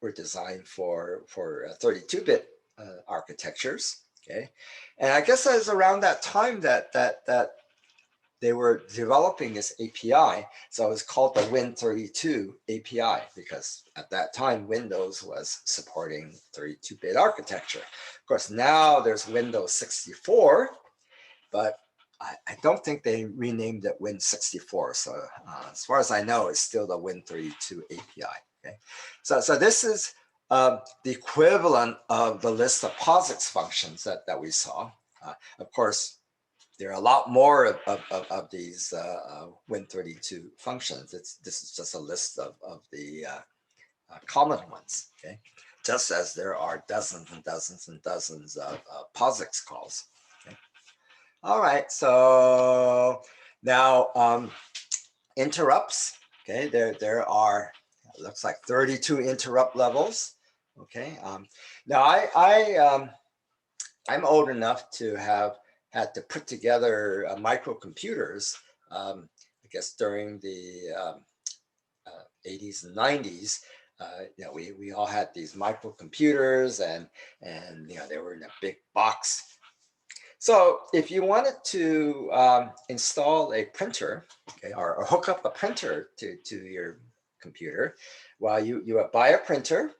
were designed for 32-bit architectures. Okay, and I guess it was around that time that they were developing this API. So it was called the Win32 API because at that time Windows was supporting 32-bit architecture. Of course, now there's Windows 64, but I don't think they renamed it Win64. So as far as I know, it's still the Win32 API. Okay, so this is the equivalent of the list of POSIX functions that we saw. Of course, there are a lot more of these Win32 functions. This is just a list of the common ones. Okay, just as there are dozens and dozens and dozens of POSIX calls. Okay. All right, so now interrupts. Okay, there are, it looks like 32 interrupt levels. Okay. Now I'm old enough to have had to put together microcomputers. I guess during the 80s and 90s. We all had these microcomputers, and they were in a big box. So if you wanted to install a printer, okay, or hook up a printer to your computer, well, you would buy a printer,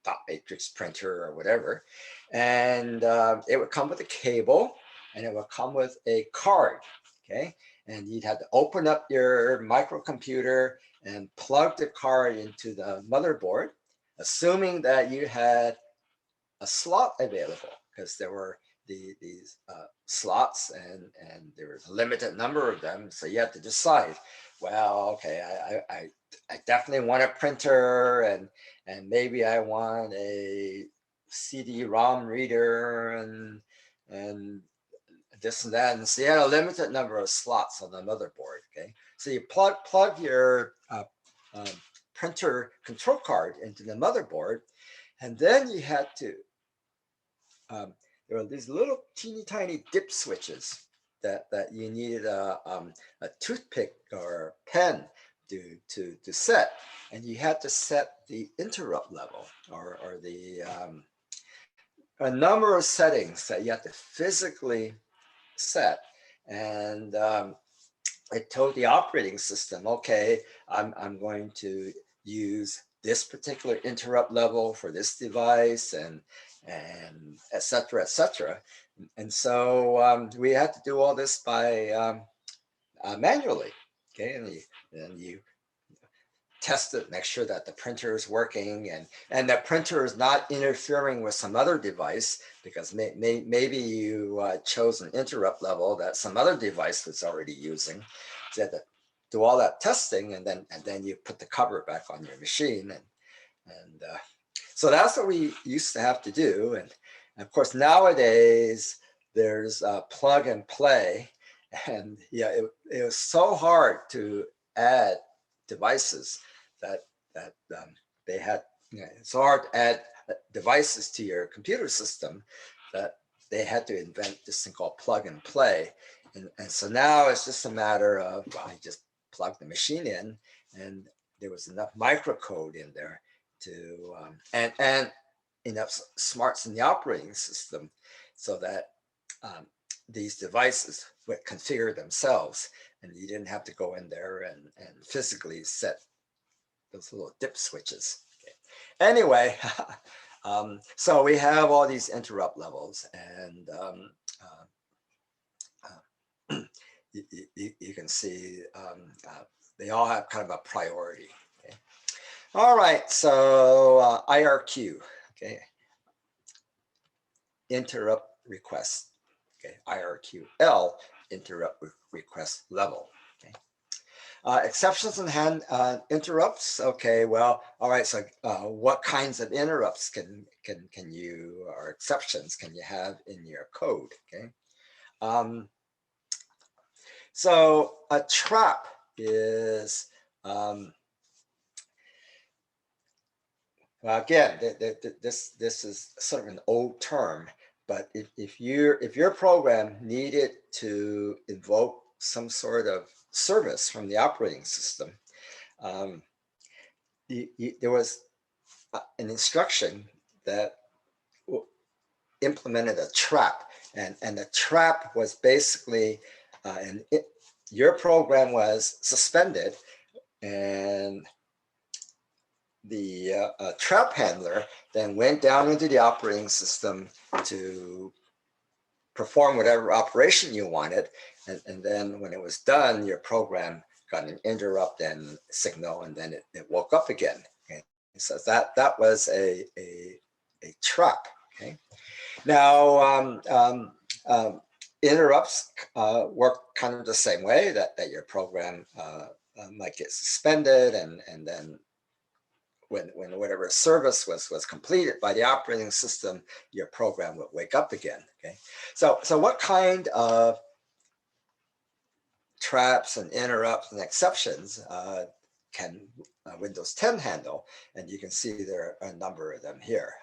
dot matrix printer or whatever, and it would come with a cable, and it would come with a card, okay, and you'd have to open up your microcomputer and plug the card into the motherboard, assuming that you had a slot available, because there were these slots, and there was a limited number of them. So you have to decide, well, okay, I definitely want a printer, and maybe I want a CD-ROM reader, and this and that. And so you had a limited number of slots on the motherboard. Okay, so you plug your um, printer control card into the motherboard, and then you had to there were these little teeny tiny dip switches that you needed a toothpick or a pen to set, and you had to set the interrupt level, or the a number of settings that you had to physically set, and it told the operating system, okay, I'm going to use this particular interrupt level for this device, and et cetera, et cetera. And so we had to do all this by manually, okay? And you test it, make sure that the printer is working, and the printer is not interfering with some other device, because maybe you chose an interrupt level that some other device was already using. So you had to do all that testing, and then you put the cover back on your machine, and so that's what we used to have to do. And of course nowadays there's plug and play, and yeah, it was so hard to add devices that they had. It's hard to add devices to your computer system, that they had to invent this thing called plug and play. And so now it's just a matter of, well, I just plug the machine in, and there was enough microcode in there to and enough smarts in the operating system, so that these devices would configure themselves, and you didn't have to go in there and physically set those little dip switches. Okay. Anyway, so we have all these interrupt levels, and you can see they all have kind of a priority. Okay. All right, so IRQ, okay, interrupt request, okay, IRQL, interrupt request level. Okay. Exceptions and hand interrupts. Okay, well, all right. So, what kinds of interrupts can you, or exceptions can you have in your code? Okay, so a trap is well, again, this is sort of an old term, but if your program needed to invoke some sort of service from the operating system, um, there was an instruction that implemented a trap, and the trap was basically, your program was suspended, and the trap handler then went down into the operating system to perform whatever operation you wanted, and then when it was done, your program got an interrupt and signal, and then it woke up again. Okay? So that was a trap. Okay. Now interrupts work kind of the same way, that your program might get suspended, and then when whatever service was completed by the operating system, your program would wake up again. Okay, so what kind of traps and interrupts and exceptions can Windows 10 handle, and you can see there are a number of them here.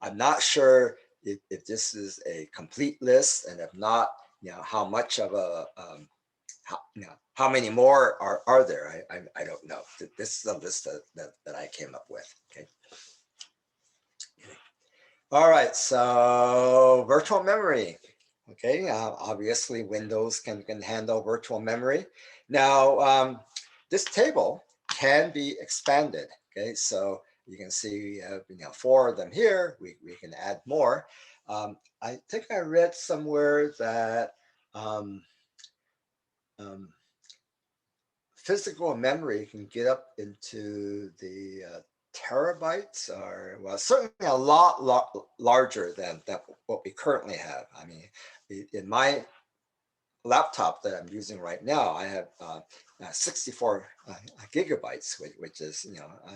I'm not sure if this is a complete list, and if not, how much of a how many more are there? I don't know. This is the list that I came up with. Okay. All right, so virtual memory. Okay, obviously Windows can handle virtual memory. Now, this table can be expanded. Okay, so you can see we have 4 of them here. We can add more. I think I read somewhere that physical memory can get up into the terabytes, or well, certainly a lot larger than what we currently have. I mean, in my laptop that I'm using right now, I have 64 gigabytes, which is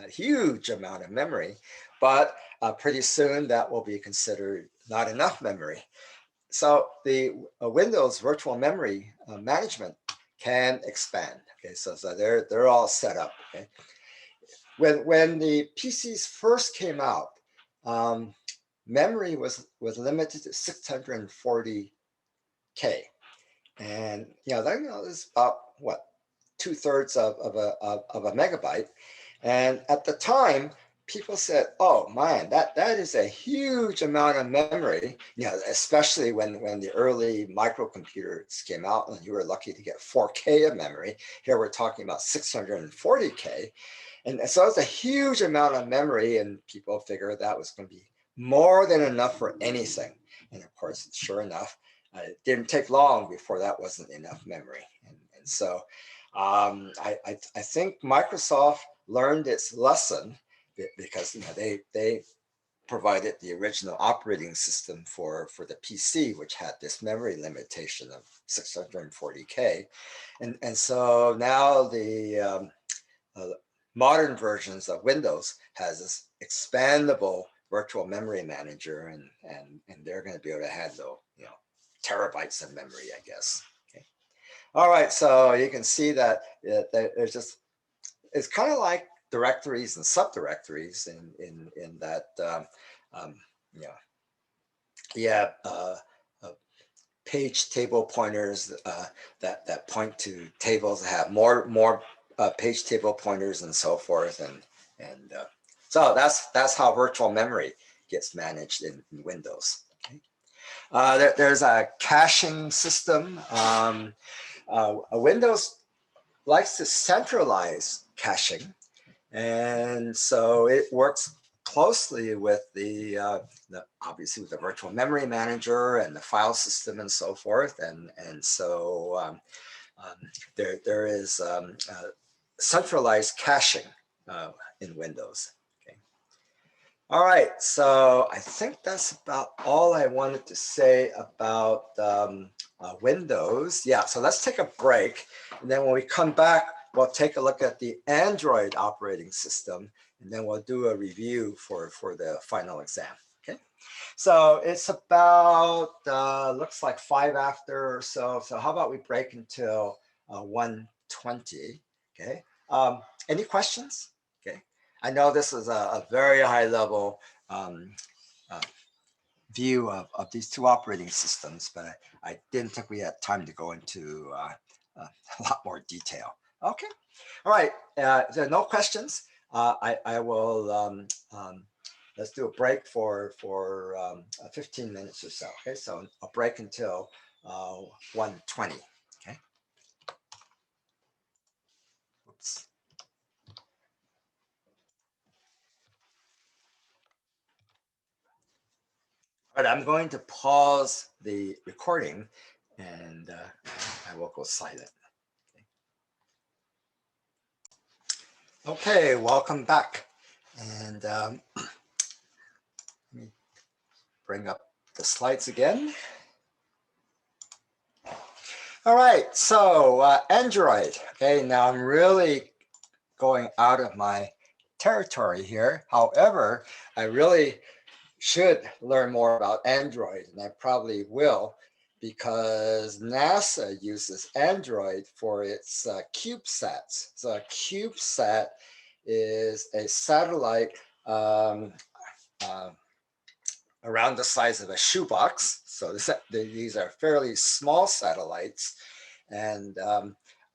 a huge amount of memory. But pretty soon that will be considered not enough memory. So the Windows virtual memory management can expand. Okay, so they're all set up. Okay, when the PCs first came out, memory was limited to 640K, and that is about what 2/3 of a megabyte. And at the time, people said, "Oh man, that is a huge amount of memory." Especially when the early microcomputers came out, and you were lucky to get 4K of memory. Here we're talking about 640K, and so it's a huge amount of memory, and people figured that was going to be more than enough for anything. And of course, sure enough, it didn't take long before that wasn't enough memory. And so I think Microsoft learned its lesson, because they provided the original operating system for the PC, which had this memory limitation of 640K. And so now the modern versions of Windows has this expandable virtual memory manager, and they're going to be able to handle terabytes of memory, I guess. Okay. All right, so you can see that there's just, it's kind of like directories and subdirectories in that yeah, page table pointers that point to tables that have more page table pointers and so forth, and so that's how virtual memory gets managed in Windows. Okay. There's a caching system. Windows likes to centralize caching, and so it works closely with the obviously with the virtual memory manager and the file system and so forth, and so there is centralized caching in Windows. Okay. All right, so I think that's about all I wanted to say about Windows. Yeah, so let's take a break, and then when we come back, we'll take a look at the Android operating system, and then we'll do a review for the final exam. Okay, so it's about looks like 5 after or so. So how about we break until 1:20? Okay. Any questions? Okay. I know this is a very high level view of these 2 operating systems, but I didn't think we had time to go into a lot more detail. Okay. All right. If there are no questions, I will let's do a break for 15 minutes or so. Okay. So a break until 1:20. Okay. Oops. All right, I'm going to pause the recording, and I will go silent. Okay, welcome back. And let me bring up the slides again. All right, so Android. Okay, now I'm really going out of my territory here. However, I really should learn more about Android, and I probably will, because NASA uses Android for its CubeSats. So a CubeSat is a satellite uh, around the size of a shoebox. So these are fairly small satellites. And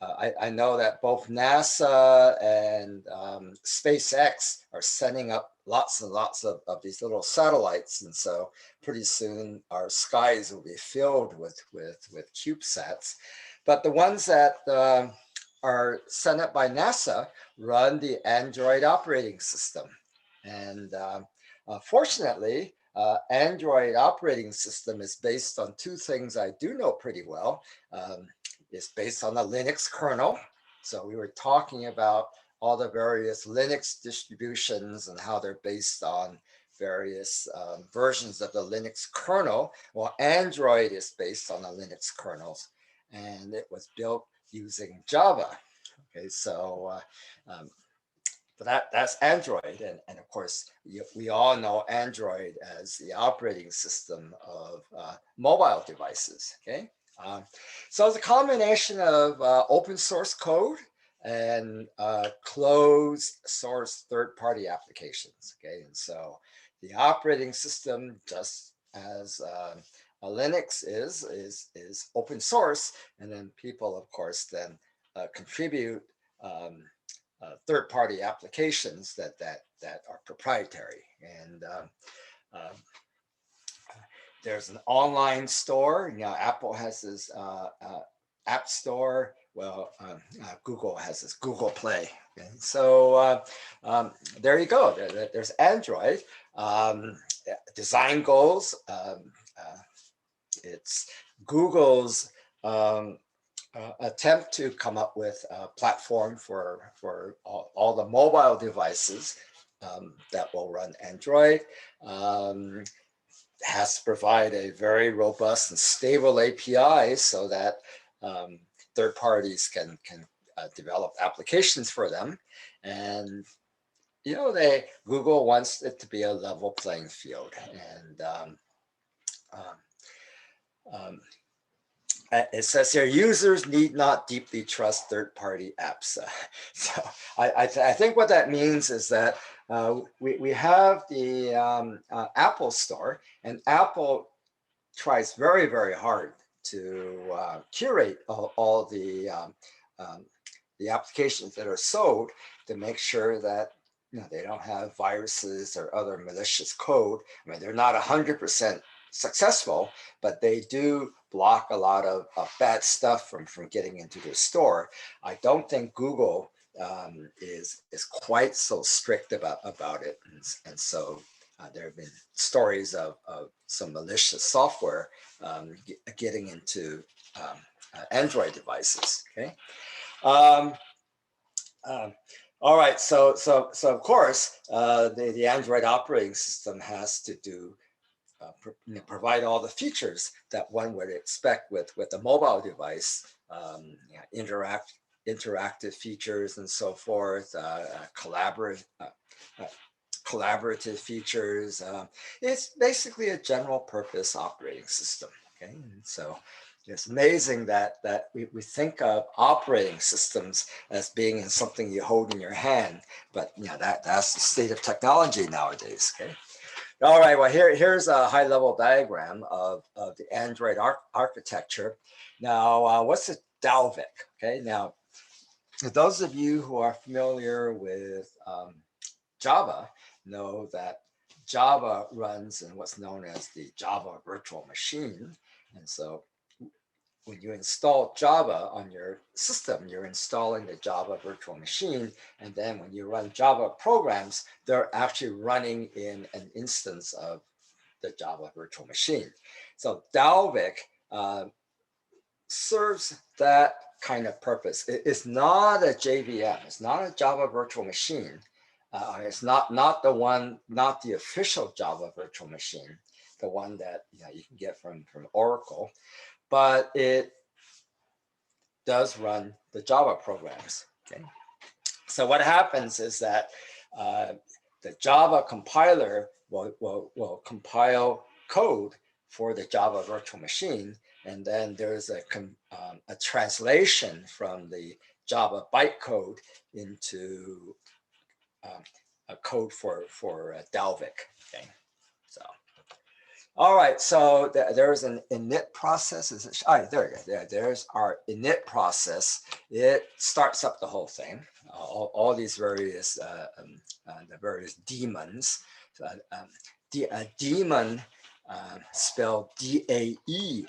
I know that both NASA and SpaceX are sending up lots and lots of these little satellites. And so pretty soon our skies will be filled with CubeSats. But the ones that are sent up by NASA run the Android operating system. And fortunately, Android operating system is based on two things I do know pretty well. It's based on the Linux kernel. So we were talking about all the various Linux distributions and how they're based on various versions of the Linux kernel. Well, Android is based on the Linux kernels, and it was built using Java. Okay, so but that's Android, and of course we all know Android as the operating system of mobile devices. Okay, so it's a combination of open source code and closed source third-party applications. Okay, and so the operating system, just as a Linux is open source, and then people, of course, then contribute. Third-party applications that are proprietary, and there's an online store. You know, Apple has this App Store. Well, Google has this Google Play. Okay? So there you go. There's Android. Design goals. It's Google's attempt to come up with a platform for all the mobile devices that will run Android. Has to provide a very robust and stable API so that third parties can develop applications for them. And you know, Google wants it to be a level playing field. And it says here, users need not deeply trust third-party apps. So I think what that means is that we have the Apple Store, and Apple tries very, very hard to curate all the applications that are sold to make sure that they don't have viruses or other malicious code. I mean, they're not 100% successful, but they do block a lot of bad stuff from getting into their store. I don't think Google is quite so strict about it, and so there have been stories of some malicious software getting into Android devices. Okay. All right, so of course the Android operating system has to do provide all the features that one would expect with a mobile device, interactive features and so forth, collaborative features. It's basically a general purpose operating system. Okay, and so it's amazing that we think of operating systems as being in something you hold in your hand, but that's the state of technology nowadays. Okay. All right, well, here's a high-level diagram of the Android architecture. Now, what's a Dalvik? Okay, now, those of you who are familiar with Java know that Java runs in what's known as the Java virtual machine. And so when you install Java on your system, you're installing the Java virtual machine. And then when you run Java programs, they're actually running in an instance of the Java virtual machine. So Dalvik serves that kind of purpose. It's not a JVM. It's not a Java virtual machine. It's not the official Java virtual machine, the one that you can get from Oracle, but it does run the Java programs. Okay, so what happens is that the Java compiler will compile code for the Java virtual machine, and then there's a translation from the Java bytecode into a code for Dalvik. Okay, so. All right, so there's an init process. Is it? There you go. There's our init process. It starts up the whole thing. All these various the various daemons. Daemon, spelled DAEMON,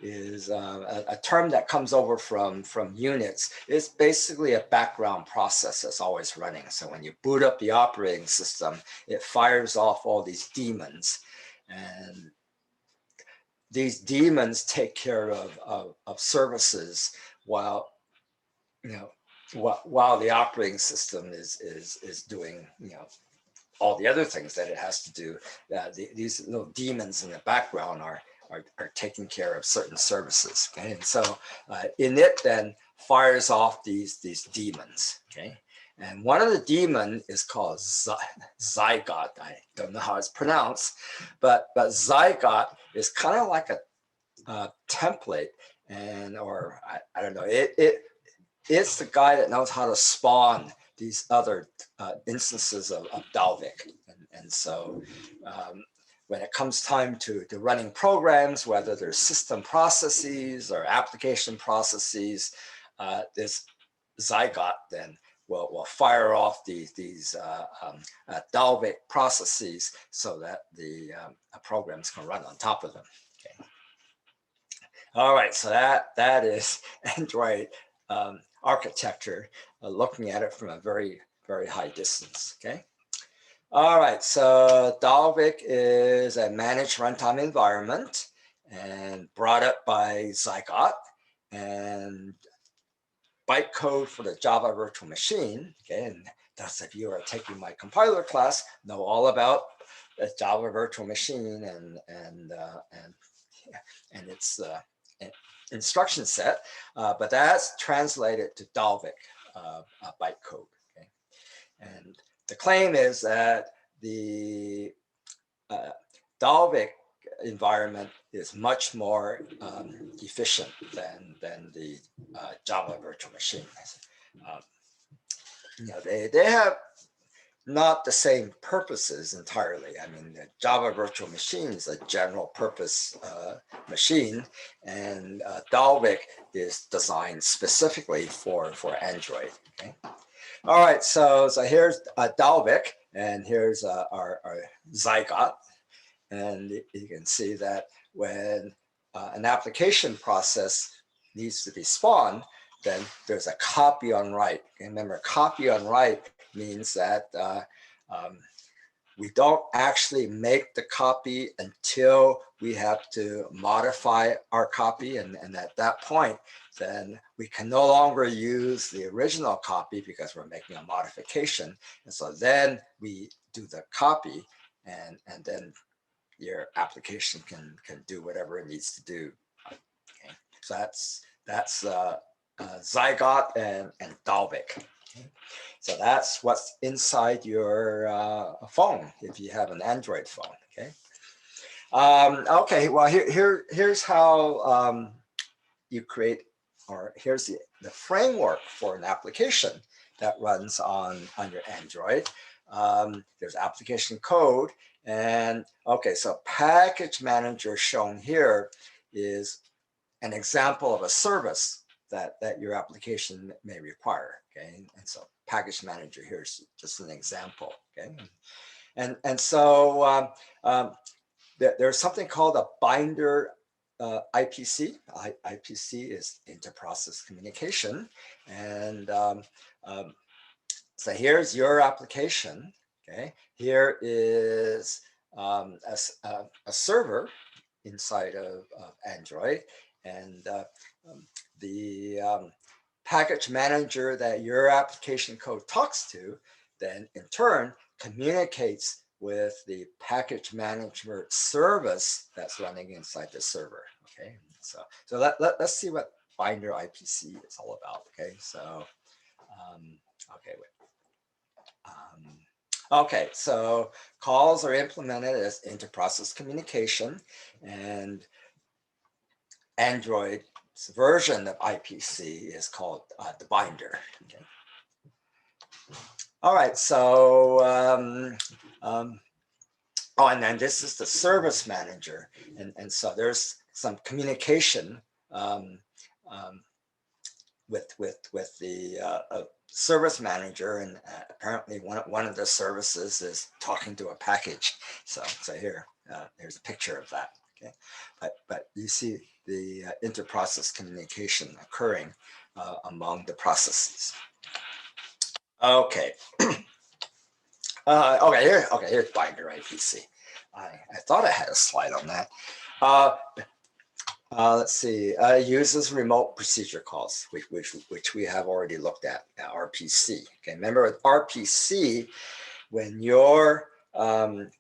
is a term that comes over from Unix. It's basically a background process that's always running. So when you boot up the operating system, it fires off all these daemons. And these daemons take care of services while while the operating system is doing all the other things that it has to do. These little daemons in the background are taking care of certain services. Okay, and so init then fires off these daemons. Okay. And one of the daemon is called Zygot. I don't know how it's pronounced, but Zygot is kind of like a template, or I don't know. It's the guy that knows how to spawn these other instances of Dalvik, and so when it comes time to running programs, whether they're system processes or application processes, this Zygot then will fire off these Dalvik processes so that the programs can run on top of them. Okay. All right, so that is Android architecture, looking at it from a very, very high distance. Okay. All right, so Dalvik is a managed runtime environment and brought up by Zygot, and bytecode for the Java virtual machine. Okay, and thus if you are taking my compiler class, know all about the Java virtual machine and its instruction set, but that's translated to Dalvik bytecode. Okay, and the claim is that the Dalvik environment is much more efficient than the Java virtual machine. They have not the same purposes entirely. I mean, the Java virtual machine is a general purpose machine, and Dalvik is designed specifically for Android. Okay. All right, so here's Dalvik, and here's our Zygot, and you can see that when an application process needs to be spawned, then there's a copy on write. And remember, copy on write means that we don't actually make the copy until we have to modify our copy. And at that point, then we can no longer use the original copy because we're making a modification. And so then we do the copy, and then your application can do whatever it needs to do. Okay. So that's Zygot and Dalvik. Okay. So that's what's inside your phone if you have an Android phone. Okay. Okay. Well, here's how you create, or here's the framework for an application that runs on your Android. There's application code, and okay, so package manager shown here is an example of a service that your application may require. Okay, and so package manager here is just an example. Okay, and so there's something called a binder IPC. IPC is inter-process communication, and so here's your application. Okay, here is a server inside of Android, and the package manager that your application code talks to then in turn communicates with the package management service that's running inside the server. Okay, so let's see what binder IPC is all about. Okay, so okay, wait. Okay, so calls are implemented as inter-process communication, and Android's version of IPC is called the binder. Okay. All right, so oh, and then this is the service manager, and so there's some communication um, um, with the service manager, and apparently one of the services is talking to a package. So here, here's a picture of that. Okay, but you see the inter-process communication occurring among the processes. Okay. Here's Binder IPC. I thought I had a slide on that. Let's see, uses remote procedure calls, which we have already looked at, RPC. Okay, remember with RPC, when your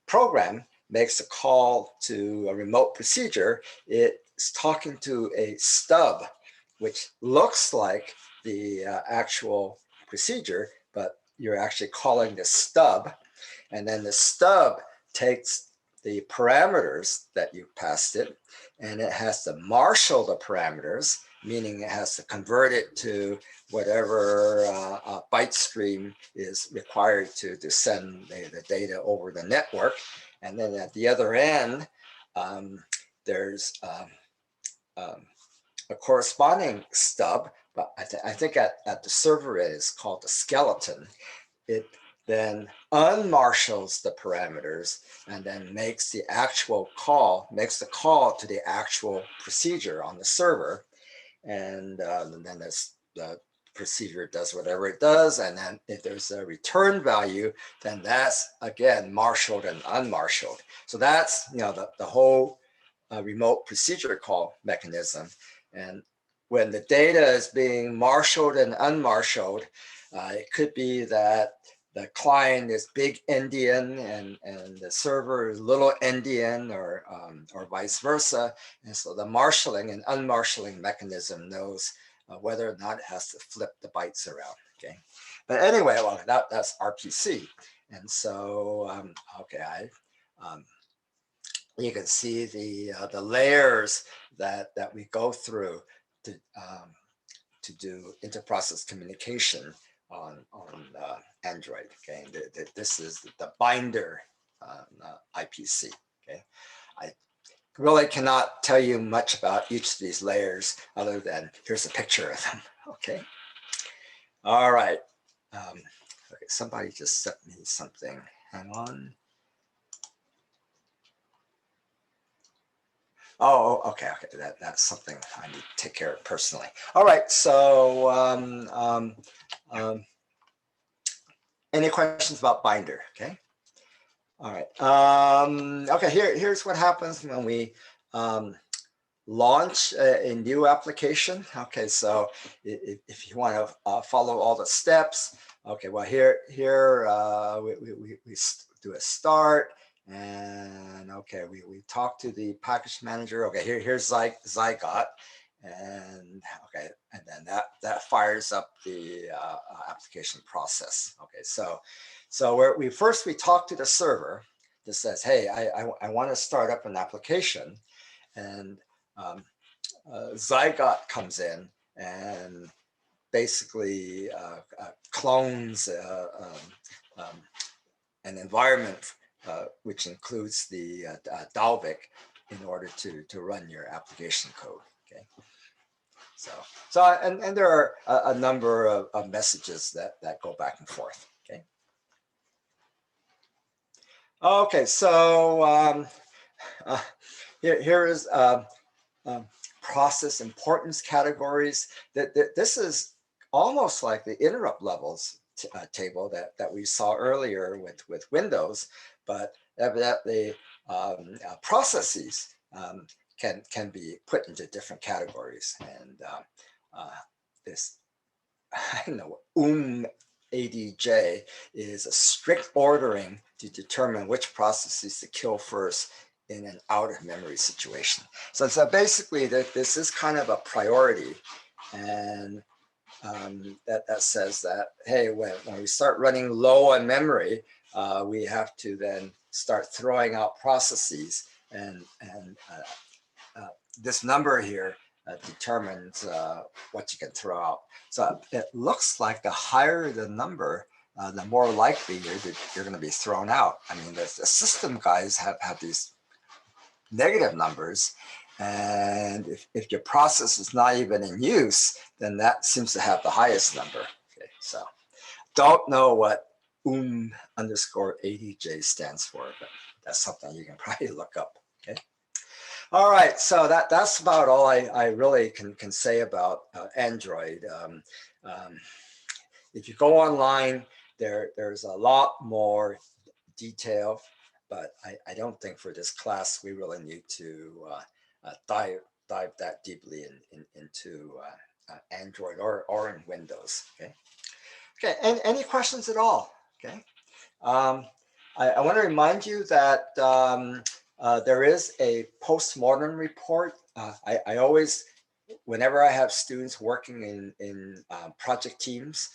program makes a call to a remote procedure, it's talking to a stub, which looks like the actual procedure, but you're actually calling the stub. And then the stub takes the parameters that you passed it, and it has to marshal the parameters, meaning it has to convert it to whatever byte stream is required to send the data over the network. And then at the other end, there's a corresponding stub, but I think at the server it is called the skeleton. It then unmarshals the parameters and then makes the call to the actual procedure on the server. And then the procedure does whatever it does. And then if there's a return value, then that's again marshaled and unmarshaled. So that's the whole remote procedure call mechanism. And when the data is being marshaled and unmarshaled, it could be that the client is big endian and the server is little endian, or vice versa. And so the marshaling and unmarshaling mechanism knows whether or not it has to flip the bytes around. Okay, but anyway, well, that's RPC. And so you can see the layers that we go through to do inter-process communication on Android. Okay, this is the Binder IPC. Okay, I really cannot tell you much about each of these layers other than here's a picture of them. Okay, all right. Okay, somebody just sent me something. Hang on. Oh, okay. That's something I need to take care of personally. All right. So, any questions about Binder? Okay. All right. Okay. Here's what happens when we launch a new application. Okay. So, if you want to follow all the steps, okay. Well, here we do a start. And okay, we talk to the package manager. Okay, here's Zygot, and okay, and then that fires up the application process. Okay, so we talk to the server that says, hey, I want to start up an application, and Zygot comes in and basically clones an environment which includes the Dalvik in order to run your application code. Okay, so and there are a number of messages that go back and forth. Okay, so here is process importance categories. This is almost like the interrupt levels table that we saw earlier with Windows, but evidently processes can be put into different categories. And this, I know, ADJ is a strict ordering to determine which processes to kill first in an out of memory situation. So basically this is kind of a priority, and that says that, hey, when we start running low on memory, we have to then start throwing out processes, and this number here determines what you can throw out. So it looks like the higher the number, the more likely you're going to be thrown out. I mean, the system guys have these negative numbers. And if your process is not even in use, then that seems to have the highest number. Okay, so don't know what underscore ADJ stands for, but that's something you can probably look up. Okay. All right, so that's about all I really can say about Android. If you go online, there's a lot more detail, but I don't think for this class we really need to dive that deeply into Android or in Windows. Okay. Okay. And any questions at all? Okay. I want to remind you that there is a postmortem report. I always, whenever I have students working in project teams,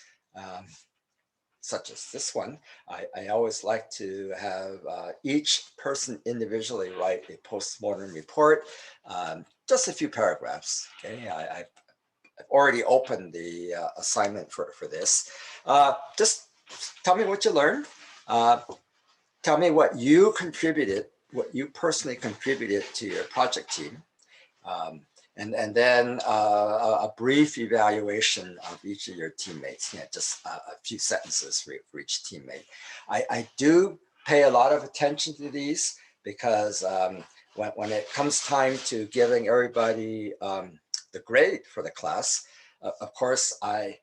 such as this one, I always like to have each person individually write a postmortem report, just a few paragraphs. Okay, I've already opened the assignment for this. Just tell me what you learned. Tell me what you contributed, what you personally contributed to your project team. And then a brief evaluation of each of your teammates, just a few sentences for each teammate. I do pay a lot of attention to these because when it comes time to giving everybody the grade for the class, of course, I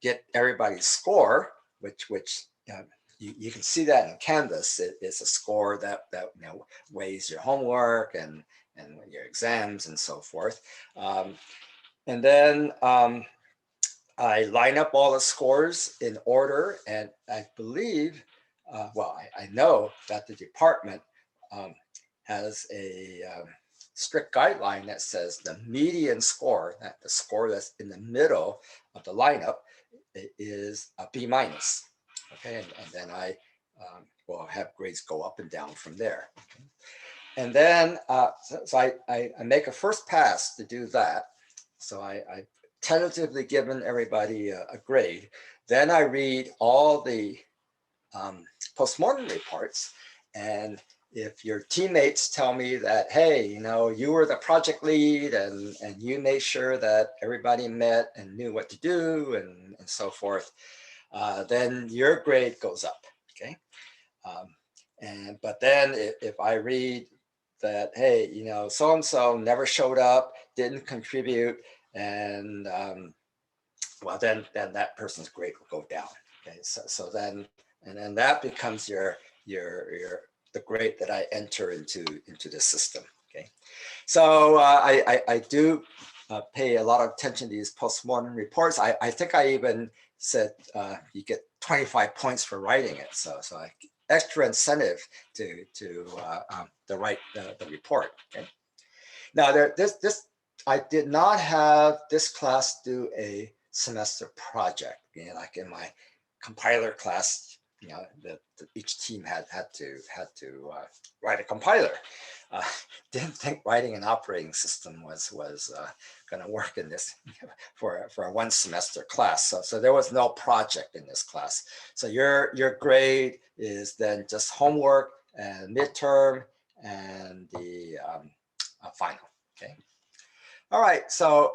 get everybody's score, which you can see that in Canvas. It's a score that weighs your homework and your exams and so forth. And then I line up all the scores in order, and I believe, I know that the department has a strict guideline that says the median score, that the score that's in the middle of the lineup, is a B minus. Okay, and then I will have grades go up and down from there. Okay? And then, so I make a first pass to do that. So I tentatively given everybody a grade. Then I read all the postmortem reports. And if your teammates tell me that, hey, you were the project lead and you made sure that everybody met and knew what to do and so forth, then your grade goes up, okay? But then if I read that, hey, so-and-so never showed up, didn't contribute, and then that person's grade will go down. Okay, so then that becomes the grade that I enter into the system. Okay, so I do pay a lot of attention to these postmortem reports. I think I even said you get 25 points for writing it. So I extra incentive to write the report. Okay. Now I did not have this class do a semester project. Like in my compiler class, each team had to write a compiler. Didn't think writing an operating system was going to work in this for a one semester class. So there was no project in this class. So your grade is then just homework and midterm and the final. Okay. All right. So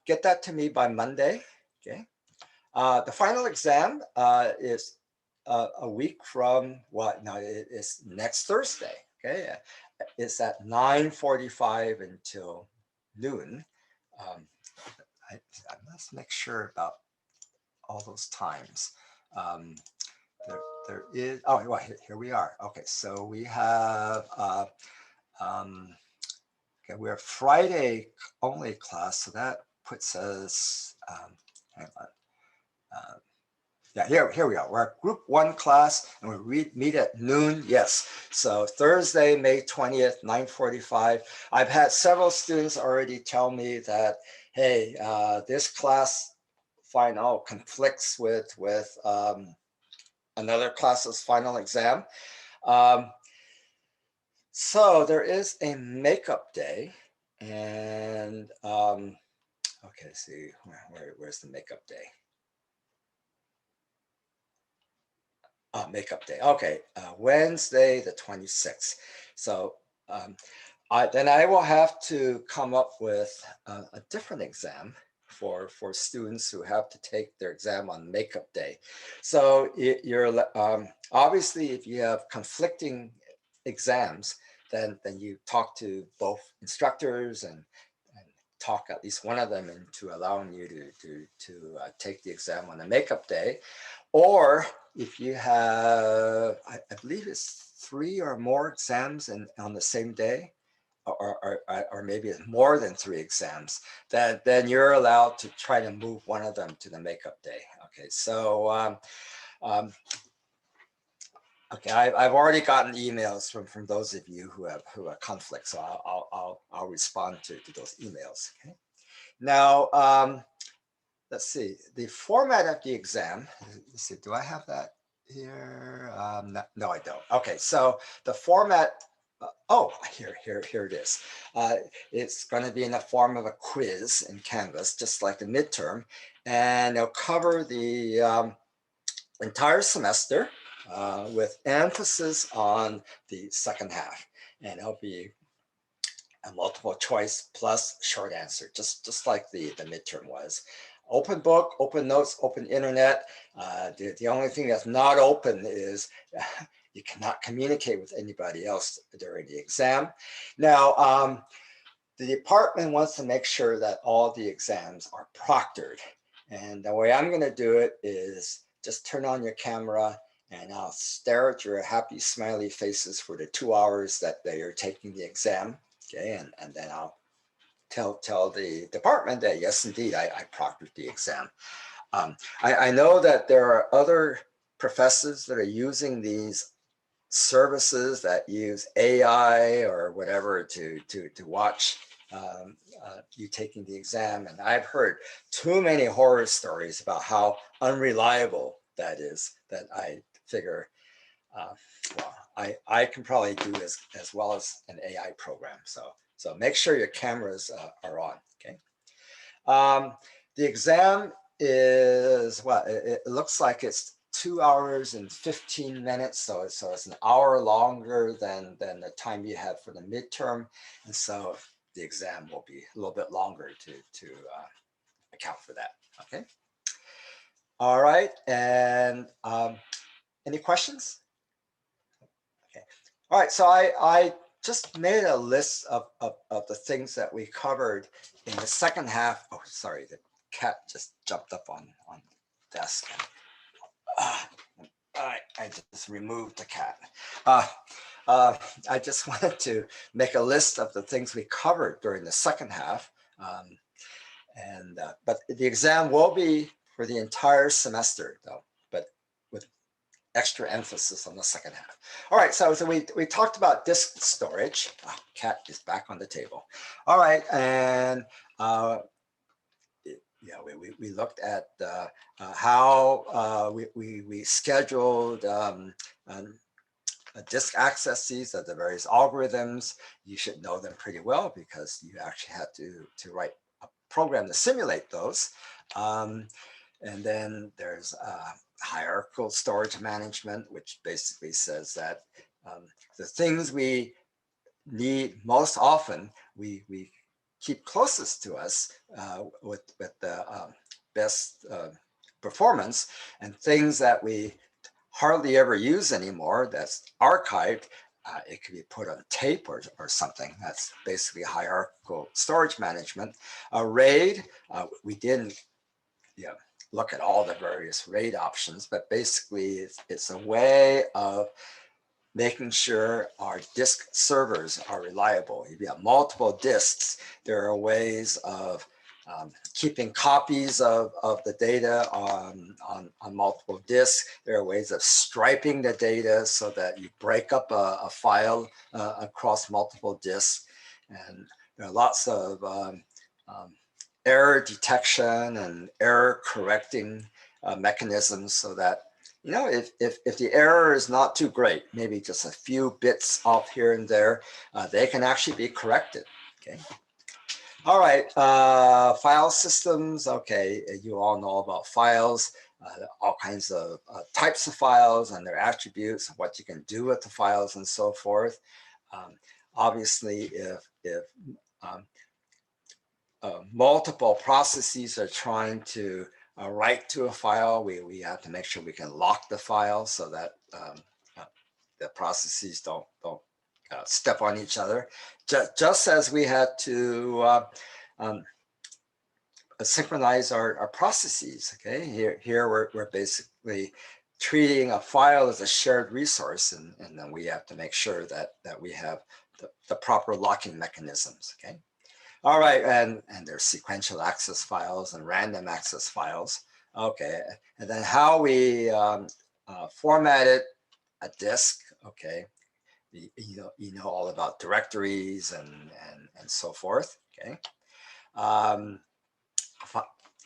get that to me by Monday. Okay. The final exam is a week from it is next Thursday. Okay. It's at 9:45 until noon. I must make sure about all those times. There is, here we are. Okay, so we have, we have Friday only class, so that puts us, hang on. Here we are. We're at group 1 class and we meet at noon. Yes. So Thursday, May 20th, 9:45. I've had several students already tell me that, hey, this class final conflicts with another class's final exam. So there is a makeup day and okay, let's see, where's the makeup day? makeup day. Okay, Wednesday the 26th. So then I will have to come up with a different exam for students who have to take their exam on makeup day. So you're obviously, if you have conflicting exams, then you talk to both instructors and talk at least one of them into allowing you to take the exam on the makeup day. Or if you have, I believe it's 3 or more exams on the same day, or maybe it's more than 3 exams, then you're allowed to try to move one of them to the makeup day. Okay, so okay, I've already gotten emails from those of you who have conflicts, so I'll respond to those emails. Okay, now let's see the format of the exam. Let's see, do I have that here? No, I don't. Okay, so the format. Oh, here it is. It's going to be in the form of a quiz in Canvas, just like the midterm, and it'll cover the entire semester with emphasis on the second half, and it'll be a multiple choice plus short answer, just like the midterm was. Open book, open notes, open internet. The only thing that's not open is you cannot communicate with anybody else during the exam. Now, the department wants to make sure that all the exams are proctored. And the way I'm going to do it is just turn on your camera and I'll stare at your happy, smiley faces for the 2 hours that you're taking the exam. Okay, and then I'll tell the department that yes, indeed, I proctored the exam. I know that there are other professors that are using these services that use AI or whatever to watch you taking the exam, and I've heard too many horror stories about how unreliable that is, that I figure, well, I can probably do as well as an AI program. So make sure your cameras are on. Okay. The exam is what it looks like. It's 2 hours and 15 minutes. So it's an hour longer than the time you have for the midterm. And so the exam will be a little bit longer to account for that. Okay. All right. And any questions? Okay. All right. So I just made a list of the things that we covered in the second half. Oh, sorry, the cat just jumped up on the desk. I just removed the cat. I just wanted to make a list of the things we covered during the second half. But the exam will be for the entire semester, though, but with extra emphasis on the second half. All right, so we talked about disk storage. Oh, cat is back on the table. All right, and yeah, we looked at how we scheduled disk accesses of the various algorithms. You should know them pretty well because you actually had to write a program to simulate those. And then there's hierarchical storage management, which basically says that the things we need most often, we keep closest to us with the best performance, and things that we hardly ever use anymore, that's archived, it could be put on tape or something. That's basically hierarchical storage management. RAID, we didn't look at all the various RAID options, but basically it's a way of making sure our disk servers are reliable. If you have multiple disks, there are ways of keeping copies of the data on multiple disks. There are ways of striping the data so that you break up a file across multiple disks. And there are lots of error detection and error correcting mechanisms so that, if the error is not too great, maybe just a few bits off here and there, they can actually be corrected. Okay. All right, file systems. Okay, you all know about files, all kinds of types of files and their attributes, what you can do with the files and so forth. Um, Obviously, if um, multiple processes are trying to write to a file, we have to make sure we can lock the file so that uh, the processes don't step on each other. Just as we had to um, synchronize our processes. Okay, here we're basically treating a file as a shared resource, and then we have to make sure that we have the proper locking mechanisms. Okay. All right, and there's sequential access files and random access files. Okay, and then how we formatted a disk. Okay, you know all about directories and so forth. Okay, um,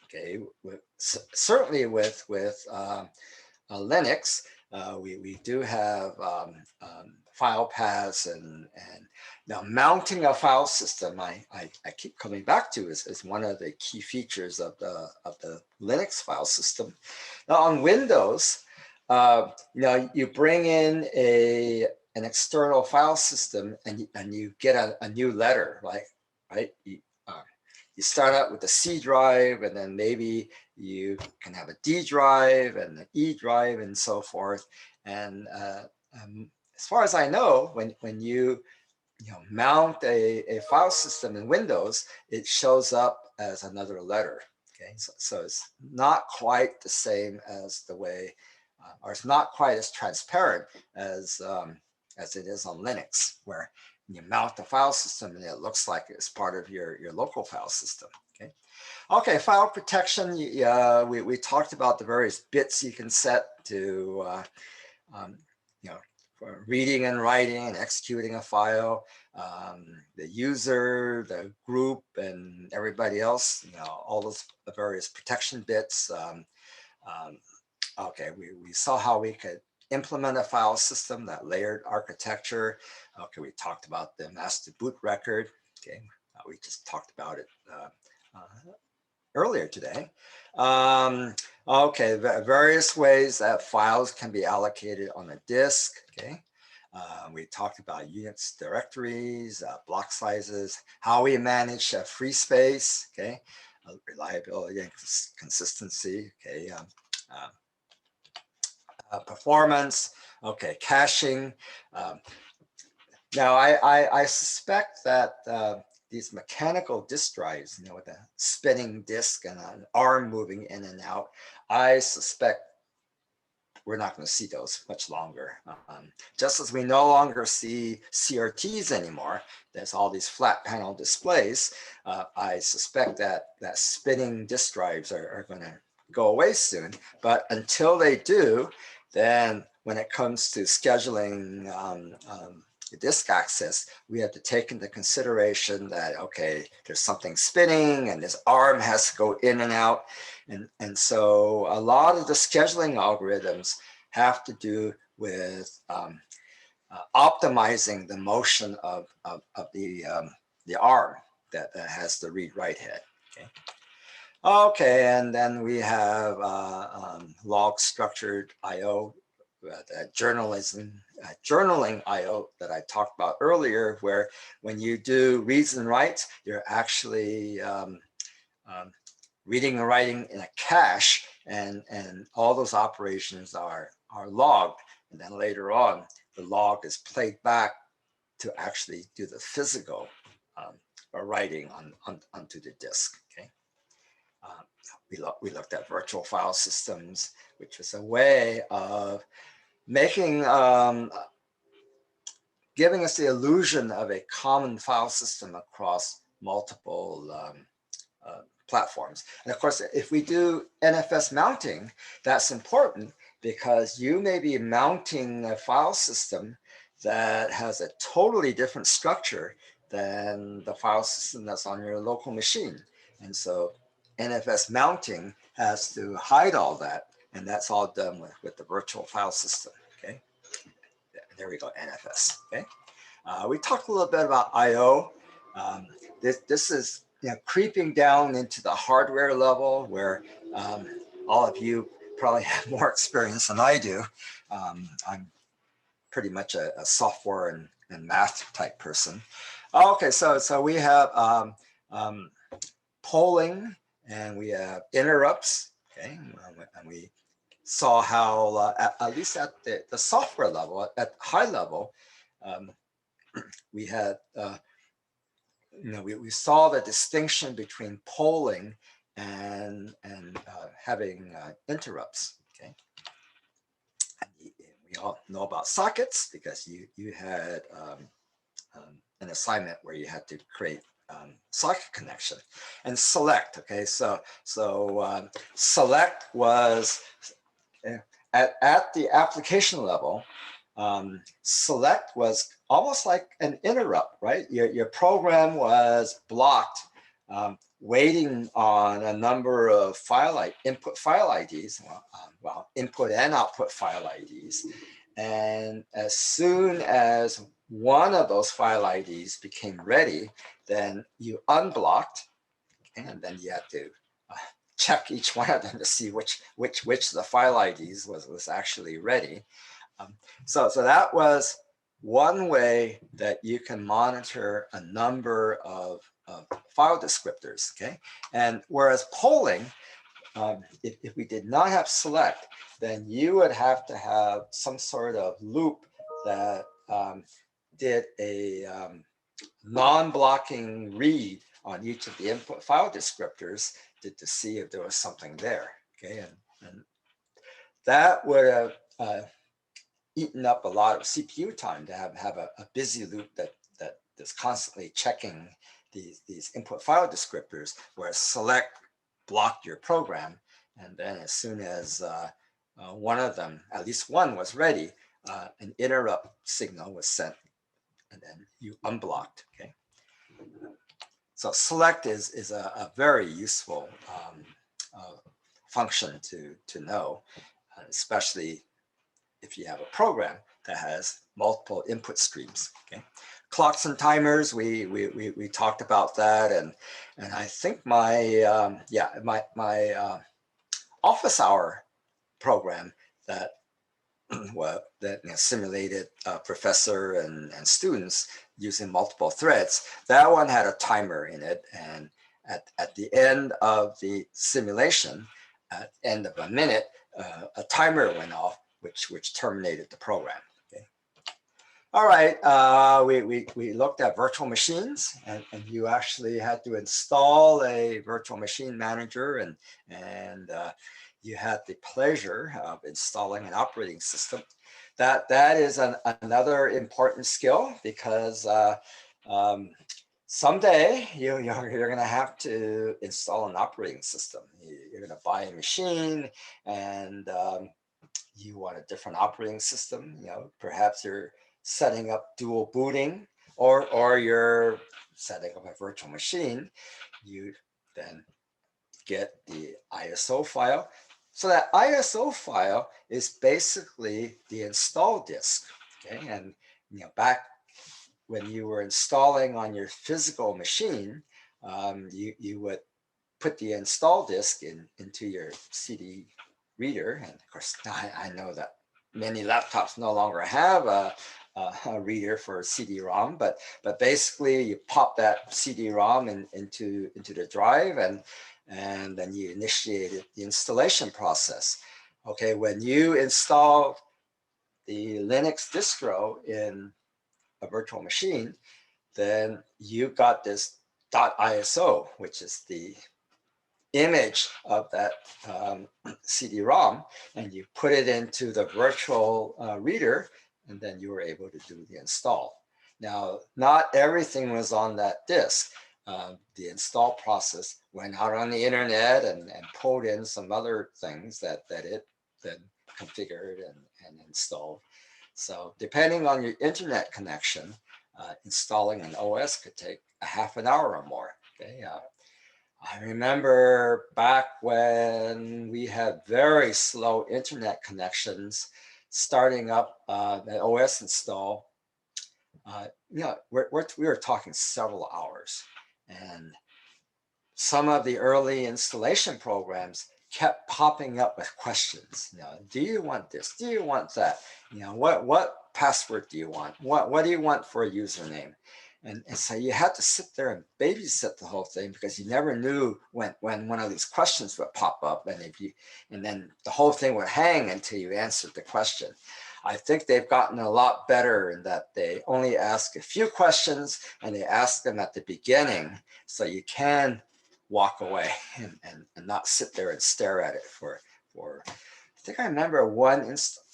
okay, certainly with Linux, we do have file paths and now mounting a file system. I keep coming back to is one of the key features of the Linux file system. Now on Windows, you know, you bring in an external file system and you get a new letter, right? You start out with the C drive, and then maybe you can have a D drive and an E drive and so forth. And as far as I know, when you mount a file system in Windows, it shows up as another letter. Okay, so it's not quite the same as the way, or it's not quite as transparent as it is on Linux, where you mount the file system and it looks like it's part of your local file system. Okay. Okay, file protection. We talked about the various bits you can set to, you know, for reading and writing and executing a file. The user, the group, and everybody else. You know, all those various protection bits. Okay, we saw how we could implement a file system, that layered architecture. Okay, we talked about the master boot record. Okay, we just talked about it earlier today. Okay, various ways that files can be allocated on a disk. Okay, we talked about Unix directories, block sizes, how we manage free space. Okay, reliability and consistency. Okay, performance. Okay, caching. Now, I suspect that these mechanical disk drives, you know, with a spinning disk and an arm moving in and out, I suspect we're not going to see those much longer. Just as we no longer see CRTs anymore, there's all these flat panel displays. I suspect that spinning disk drives are going to go away soon. But until they do, then when it comes to scheduling the disk access, we have to take into consideration that, okay, there's something spinning and this arm has to go in and out. And so a lot of the scheduling algorithms have to do with optimizing the motion of the arm that has the read-write head. Okay. Okay, and then we have log structured I/O, journaling I/O that I talked about earlier, where when you do reads and writes, you're actually reading and writing in a cache, and all those operations are logged, and then later on the log is played back to actually do the physical writing onto the disk. Okay. We looked at virtual file systems, which was a way of making giving us the illusion of a common file system across multiple platforms. And of course, if we do NFS mounting, that's important because you may be mounting a file system that has a totally different structure than the file system that's on your local machine. And so NFS mounting has to hide all that. And that's all done with the virtual file system. Okay, there we go, NFS. Okay, we talked a little bit about I/O. This is creeping down into the hardware level where all of you probably have more experience than I do. I'm pretty much a software and math type person. Okay, so we have polling and we have interrupts. Okay, and we saw how at least at the software level, at high level, we had we saw the distinction between polling and having interrupts. Okay, and we all know about sockets because you had an assignment where you had to create socket connection and select. Okay, so select was at the application level. Select was almost like an interrupt, right? Your program was blocked, waiting on a number of input file IDs, well, input and output file IDs. And as soon as one of those file IDs became ready, then you unblocked, and then you had to check each one of them to see which of the file IDs was actually ready. So that was one way that you can monitor a number of file descriptors. Okay, and whereas polling, if we did not have select, then you would have to have some sort of loop that did a non-blocking read on each of the input file descriptors to see if there was something there. Okay, and that would have eaten up a lot of CPU time to have a busy loop that is constantly checking these input file descriptors, whereas select blocked your program, and then as soon as one of them, at least one, was ready, an interrupt signal was sent, and then you unblocked. Okay, so select is a very useful function to know, especially if you have a program that has multiple input streams. Okay, clocks and timers, we talked about that, and I think my my office hour program that simulated a professor and students using multiple threads, that one had a timer in it, and at the end of the simulation, at the end of a minute, a timer went off, which terminated the program. Okay. All right, we looked at virtual machines, and you actually had to install a virtual machine manager, and you had the pleasure of installing an operating system. That is another important skill, because someday you're going to have to install an operating system. You're going to buy a machine, and you want a different operating system. Perhaps you're setting up dual booting, or you're setting up a virtual machine. You then get the ISO file. So that ISO file is basically the install disk. Okay, and back when you were installing on your physical machine, you would put the install disk into your CD reader. And of course, I know that many laptops no longer have a reader for CD-ROM, but basically you pop that CD-ROM into the drive, and then you initiated the installation process. Okay, when you install the Linux distro in a virtual machine, then you got this .iso, which is the image of that CD-ROM, and you put it into the virtual reader, and then you were able to do the install. Now, not everything was on that disk. The install process went out on the internet and pulled in some other things that it then configured and installed. So depending on your internet connection, installing an OS could take a half an hour or more. Okay. I remember back when we had very slow internet connections, starting up the OS install. We were talking several hours, and some of the early installation programs kept popping up with questions. Do you want this? Do you want that? What password do you want? What do you want for a username? And so you had to sit there and babysit the whole thing, because you never knew when one of these questions would pop up, and then the whole thing would hang until you answered the question. I think they've gotten a lot better in that they only ask a few questions, and they ask them at the beginning, so you can walk away and not sit there and stare at it for I think I remember one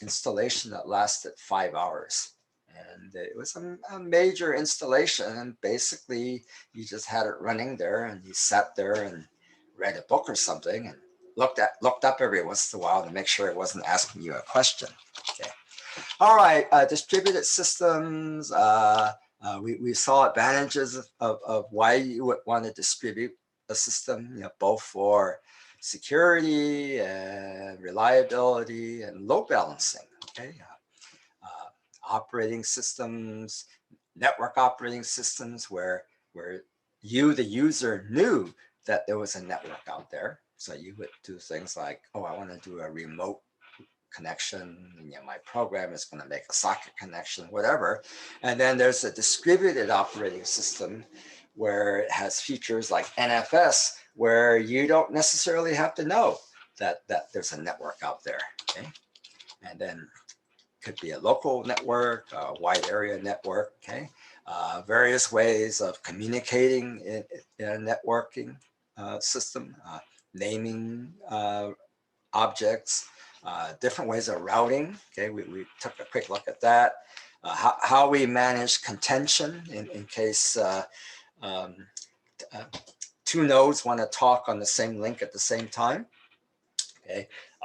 installation that lasted 5 hours. And it was a major installation, and basically you just had it running there, and you sat there and read a book or something, and looked up every once in a while to make sure it wasn't asking you a question. Okay. All right, distributed systems. We saw advantages of why you would want to distribute a system, both for security and reliability and load balancing. Okay. Operating systems, network operating systems, where you, the user, knew that there was a network out there. So you would do things like, oh, I want to do a remote connection, my program is going to make a socket connection, whatever. And then there's a distributed operating system where it has features like NFS, where you don't necessarily have to know that there's a network out there. Okay. And then could be a local network, a wide area network. Okay. Various ways of communicating in a networking system, naming objects, different ways of routing. Okay, we took a quick look at that. How we manage contention in case two nodes want to talk on the same link at the same time.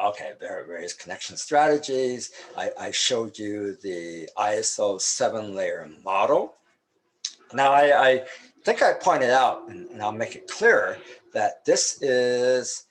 Okay, there are various connection strategies. I showed you the ISO 7-layer model. Now, I think I pointed out, and I'll make it clearer, that this is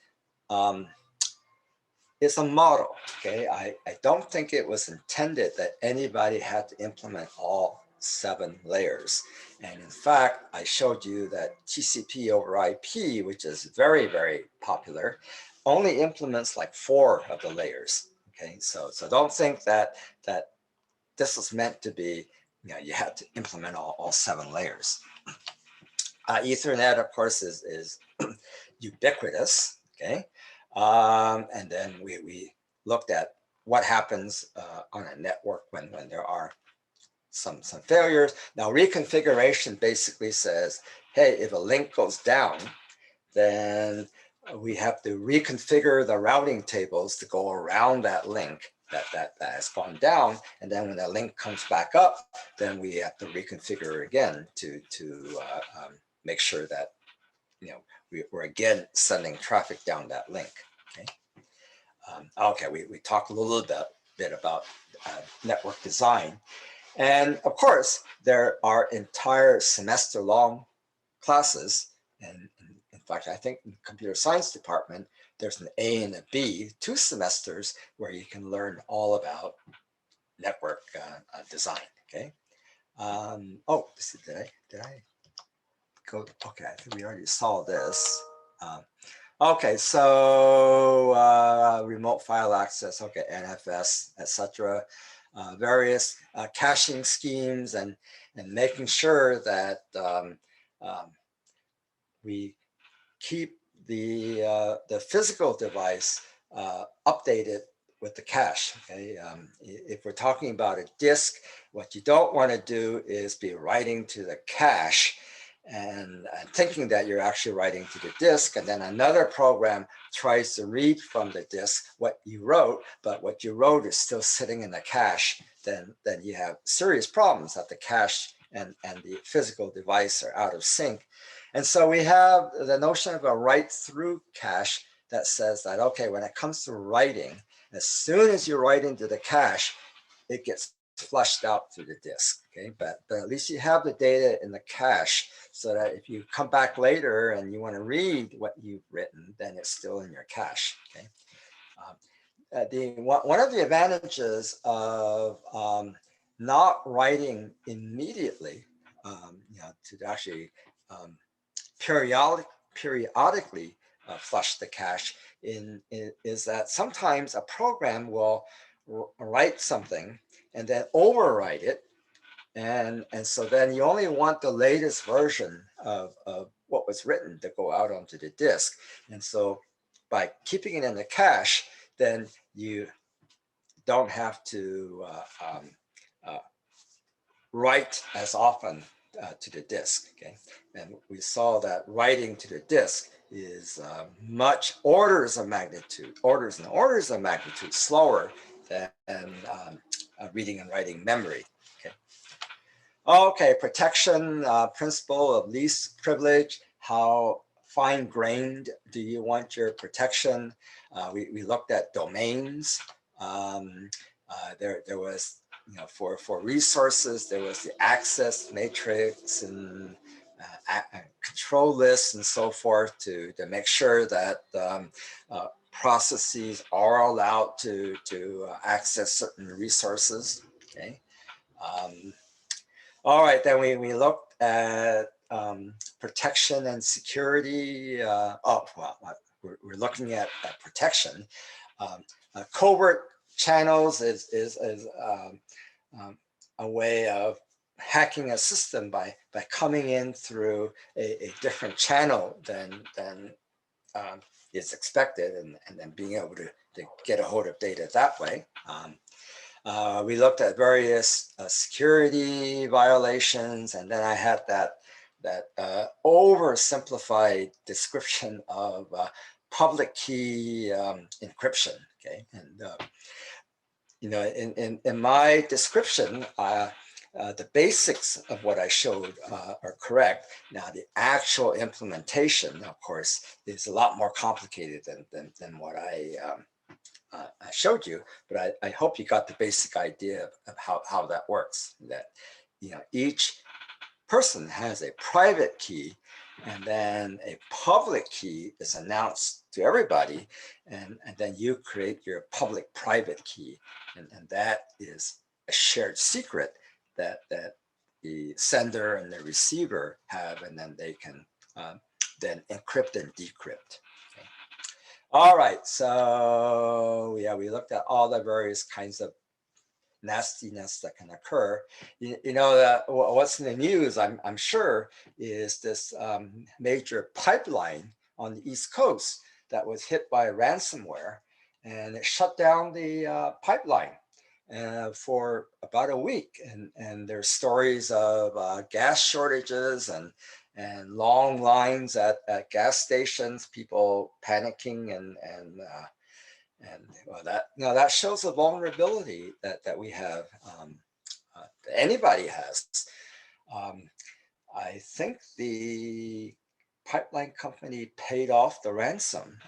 it's a model. Okay, I don't think it was intended that anybody had to implement all 7 layers. And in fact, I showed you that TCP over IP, which is very, very popular, only implements like 4 of the layers. Okay, so don't think that this was meant to be, you had to implement all 7 layers. Ethernet, of course, is ubiquitous. Okay. And then we looked at what happens on a network when there are some failures. Now, reconfiguration basically says, hey, if a link goes down, then we have to reconfigure the routing tables to go around that link that has gone down. And then when the link comes back up, then we have to reconfigure again to make sure that we're again sending traffic down that link. Okay. Okay, we talked a little bit about network design. And of course, there are entire semester-long classes. And in fact, I think in the computer science department, there's an A and a B, 2 semesters where you can learn all about network design. Okay. Oh, did I go? Okay, I think we already saw this. Okay, so remote file access, okay, NFS, etc. Various caching schemes and making sure that we keep the physical device updated with the cache. Okay, if we're talking about a disk, what you don't want to do is be writing to the cache and thinking that you're actually writing to the disk, and then another program tries to read from the disk what you wrote, but what you wrote is still sitting in the cache, then you have serious problems that the cache and the physical device are out of sync. And so we have the notion of a write-through cache that says that, okay, when it comes to writing, as soon as you write into the cache, it gets flushed out through the disk. Okay, but at least you have the data in the cache, so that if you come back later and you want to read what you've written, then it's still in your cache. Okay. One of the advantages of not writing immediately, to actually periodically flush the cache is that sometimes a program will write something and then overwrite it. And so then you only want the latest version of what was written to go out onto the disk. And so by keeping it in the cache, then you don't have to write as often to the disk. Okay, and we saw that writing to the disk is much orders and orders of magnitude slower than reading and writing memory. Okay. Okay, protection principle of least privilege. How fine-grained do you want your protection? We looked at domains. There was, for resources, there was the access matrix and control lists and so forth to make sure that processes are allowed to access certain resources. Okay. All right, then we looked at protection and security. We're looking at protection. Covert channels is a way of hacking a system by coming in through a different channel than is expected, and then being able to get a hold of data that way. We looked at various security violations, and then I had that oversimplified description of public key encryption. Okay, and in my description, the basics of what I showed are correct. Now, the actual implementation, of course, is a lot more complicated than what I showed you, but I hope you got the basic idea of how that works. That each person has a private key, and then a public key is announced to everybody, and then you create your public-private key, and that is a shared secret that the sender and the receiver have, and then they can then encrypt and decrypt. Okay. All right, so yeah, we looked at all the various kinds of nastiness that can occur. What's in the news, I'm sure, is this major pipeline on the East Coast that was hit by ransomware, and it shut down the pipeline for about a week. And there's stories of gas shortages and long lines at gas stations, people panicking, and well, that shows the vulnerability that we have, that anybody has. I think the pipeline company paid off the ransom.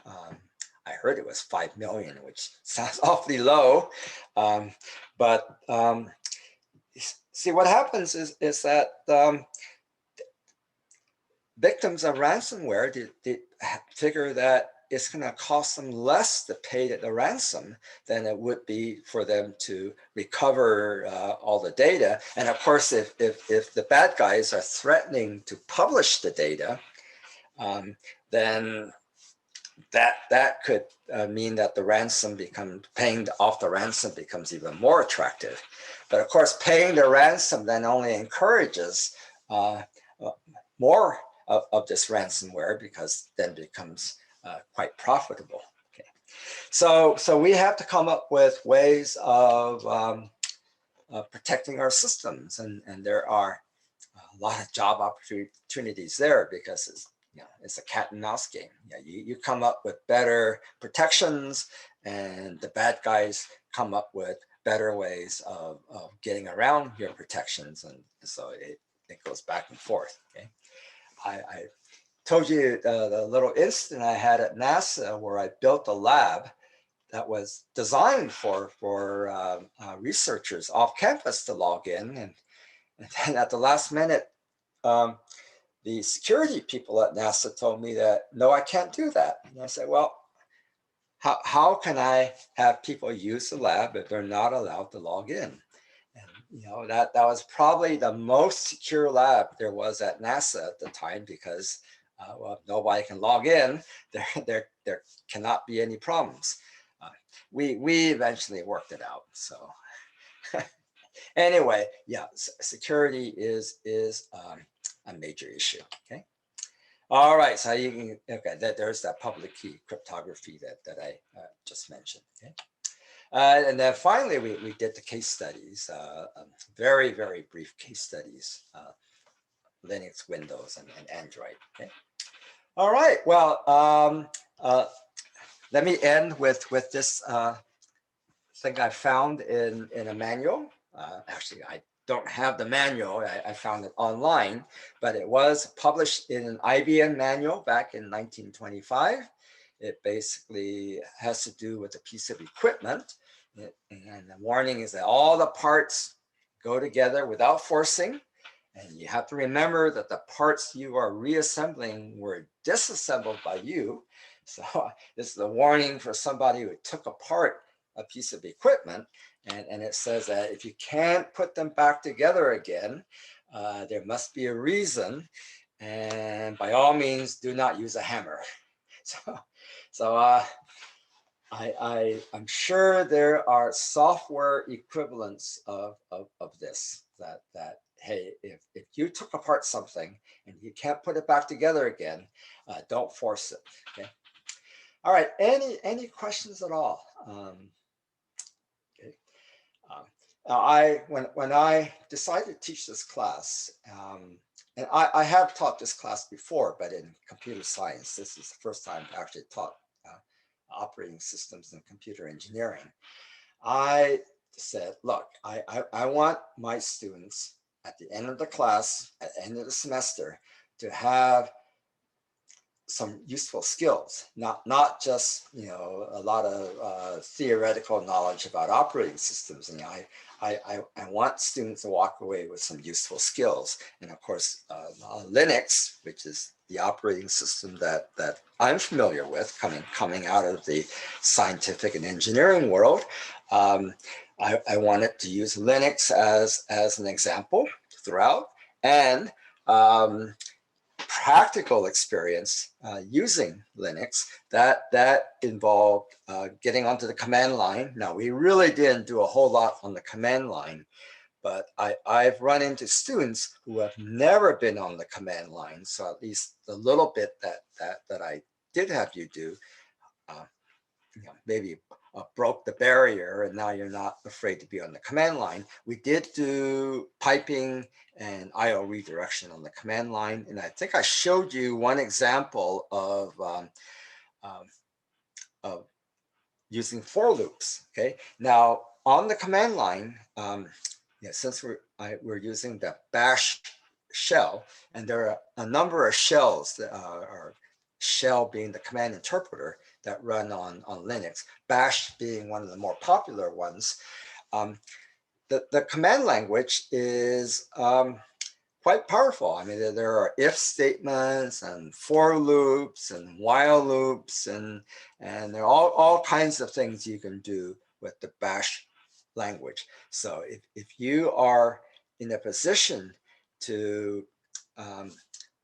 I heard it was 5 million, which sounds awfully low. But see, what happens is that victims of ransomware, they figure that it's going to cost them less to pay the ransom than it would be for them to recover all the data. And of course, if the bad guys are threatening to publish the data, then that could mean that paying off the ransom becomes even more attractive. But of course, paying the ransom then only encourages more of this ransomware, because then it becomes quite profitable. Okay, so we have to come up with ways of protecting our systems, and there are a lot of job opportunities there, because it's a cat and mouse game. You come up with better protections, and the bad guys come up with better ways of getting around your protections, and so it goes back and forth. Okay, I told you the little incident I had at NASA, where I built a lab that was designed for researchers off campus to log in, and then at the last minute, the security people at NASA told me that, no, I can't do that. And I said, well, how can I have people use the lab if they're not allowed to log in? And that was probably the most secure lab there was at NASA at the time, because well, nobody can log in. There cannot be any problems. We eventually worked it out. So anyway, yeah, security is a major issue. Okay. All right. So you can, okay, there's that public key cryptography that I just mentioned. Okay. And then finally, we did the case studies, very, very brief case studies, Linux, Windows, and Android. Okay. All right. Well, let me end with this thing I found in a manual. Actually, I don't have the manual. I found it online, but it was published in an IBM manual back in 1925. It basically has to do with a piece of equipment. And the warning is that all the parts go together without forcing. And you have to remember that the parts you are reassembling were disassembled by you. So this is a warning for somebody who took apart a piece of equipment. And it says that if you can't put them back together again, there must be a reason. And by all means, do not use a hammer. So I'm sure there are software equivalents of this, that hey, if you took apart something and you can't put it back together again, don't force it. Okay. All right. Any questions at all? Okay. When I decided to teach this class, and I have taught this class before, but in computer science, this is the first time I actually taught operating systems and computer engineering. I said, look, I want my students at the end of the class, at the end of the semester, to have some useful skills, not just a lot of theoretical knowledge about operating systems. And I want students to walk away with some useful skills. And of course, Linux, which is the operating system that I'm familiar with, coming out of the scientific and engineering world, I wanted to use Linux as an example throughout, and practical experience using Linux that involved getting onto the command line. Now, we really didn't do a whole lot on the command line, but I've run into students who have never been on the command line. So at least the little bit that I did have you do, maybe broke the barrier, and now you're not afraid to be on the command line. We did do piping and IO redirection on the command line, and I think I showed you one example of using for loops. Okay, now on the command line, since we're using the bash shell, and there are a number of shells that are shell being the command interpreter that run on Linux, bash being one of the more popular ones. The command language is quite powerful. I mean, there are if statements and for loops and while loops, and there are all kinds of things you can do with the bash language. So if you are in a position to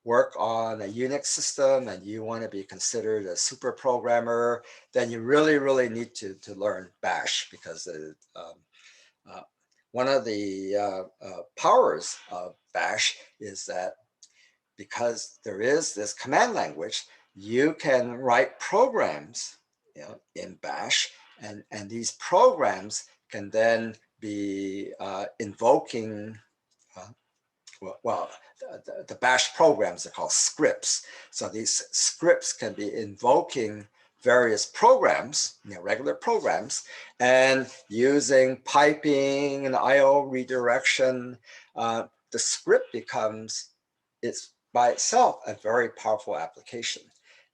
work on a Unix system and you want to be considered a super programmer, then you really need to learn bash, because one of the powers of bash is that because there is this command language, you can write programs in bash, and these programs can then be invoking the bash programs are called scripts. So these scripts can be invoking various programs, regular programs, and using piping and IO redirection, the script becomes, it's by itself a very powerful application.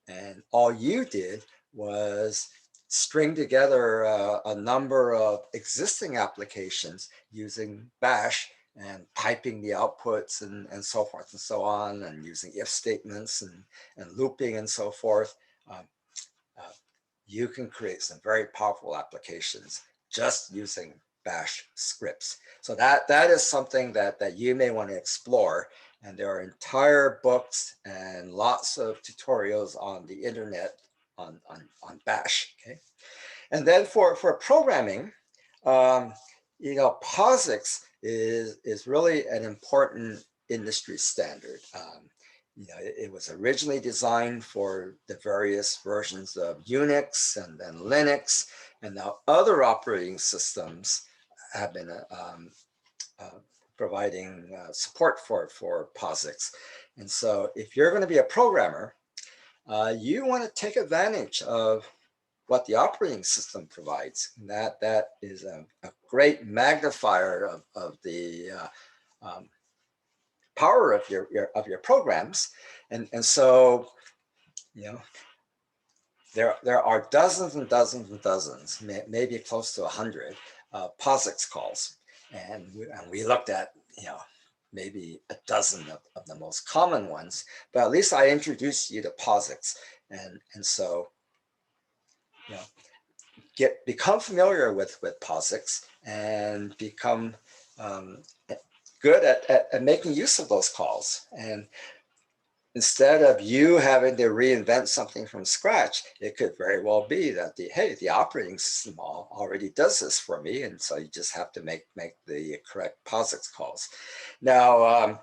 And all you did was string together a number of existing applications using bash and piping the outputs and so forth and so on, and using if statements and looping and so forth. You can create some very powerful applications just using bash scripts. So that is something that you may want to explore. And there are entire books and lots of tutorials on the internet on Bash. Okay. And then for programming, POSIX is really an important industry standard. It was originally designed for the various versions of Unix and then Linux, and now other operating systems have been providing support for POSIX. And so if you're going to be a programmer, you want to take advantage of what the operating system provides. And that is a great magnifier of the power of your programs. And so, there are dozens and dozens and dozens, maybe close to 100 POSIX calls. And we looked at, maybe a dozen of the most common ones, but at least I introduced you to POSIX. And so, become familiar with POSIX and become good at making use of those calls. And instead of you having to reinvent something from scratch, it could very well be that the operating system already does this for me, and so you just have to make the correct POSIX calls. Now,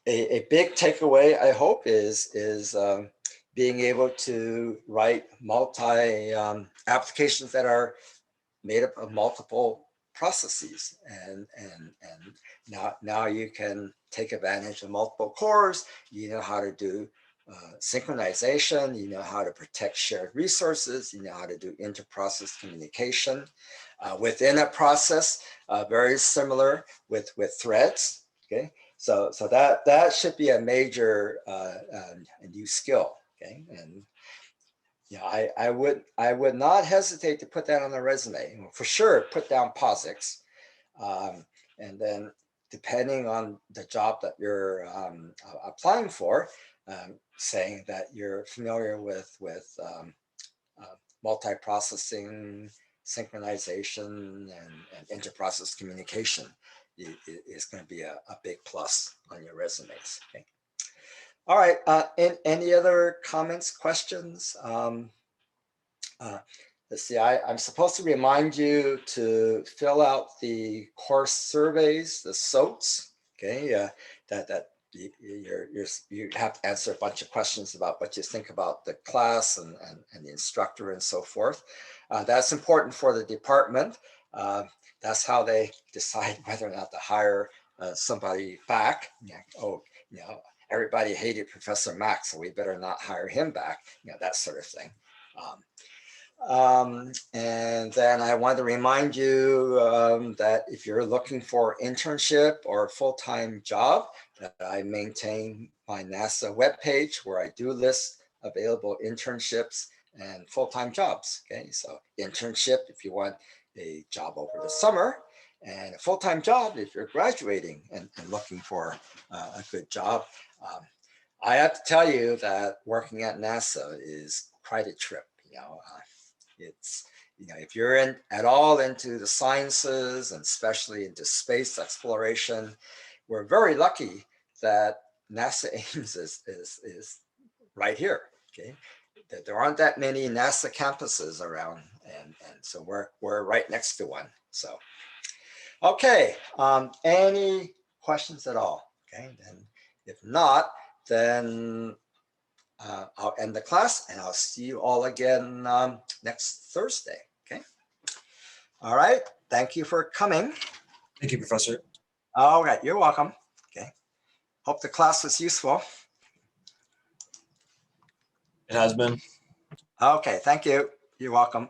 a big takeaway, I hope, is being able to write multi applications that are made up of multiple processes, and now you can take advantage of multiple cores. You know how to do synchronization, you know how to protect shared resources, you know how to do inter-process communication within a process, very similar with threads. Okay, so that should be a major a new skill. Okay, and I would not hesitate to put that on the resume. For sure, put down POSIX, and then depending on the job that you're applying for, saying that you're familiar with multi-processing, synchronization, and inter-process communication is going to be a big plus on your resumes. Okay. All right, any other comments, questions? Let's see, I'm supposed to remind you to fill out the course surveys, the SOTs, okay? That you have to answer a bunch of questions about what you think about the class and the instructor and so forth. That's important for the department. That's how they decide whether or not to hire somebody back. Everybody hated Professor Mack, so we better not hire him back, that sort of thing. And then I want to remind you that if you're looking for internship or a full-time job, that I maintain my NASA webpage where I do list available internships and full-time jobs. Okay, so internship if you want a job over the summer, and a full-time job if you're graduating and looking for a good job. I have to tell you that working at NASA is quite a trip. It's, if you're at all into the sciences and especially into space exploration, we're very lucky that NASA Ames is right here. Okay, there aren't that many NASA campuses around, and so we're right next to one. So, okay, any questions at all? Okay, and if not, then I'll end the class and I'll see you all again next Thursday. Okay. All right. Thank you for coming. Thank you, Professor. All right. You're welcome. Okay. Hope the class was useful. It has been. Okay. Thank you. You're welcome.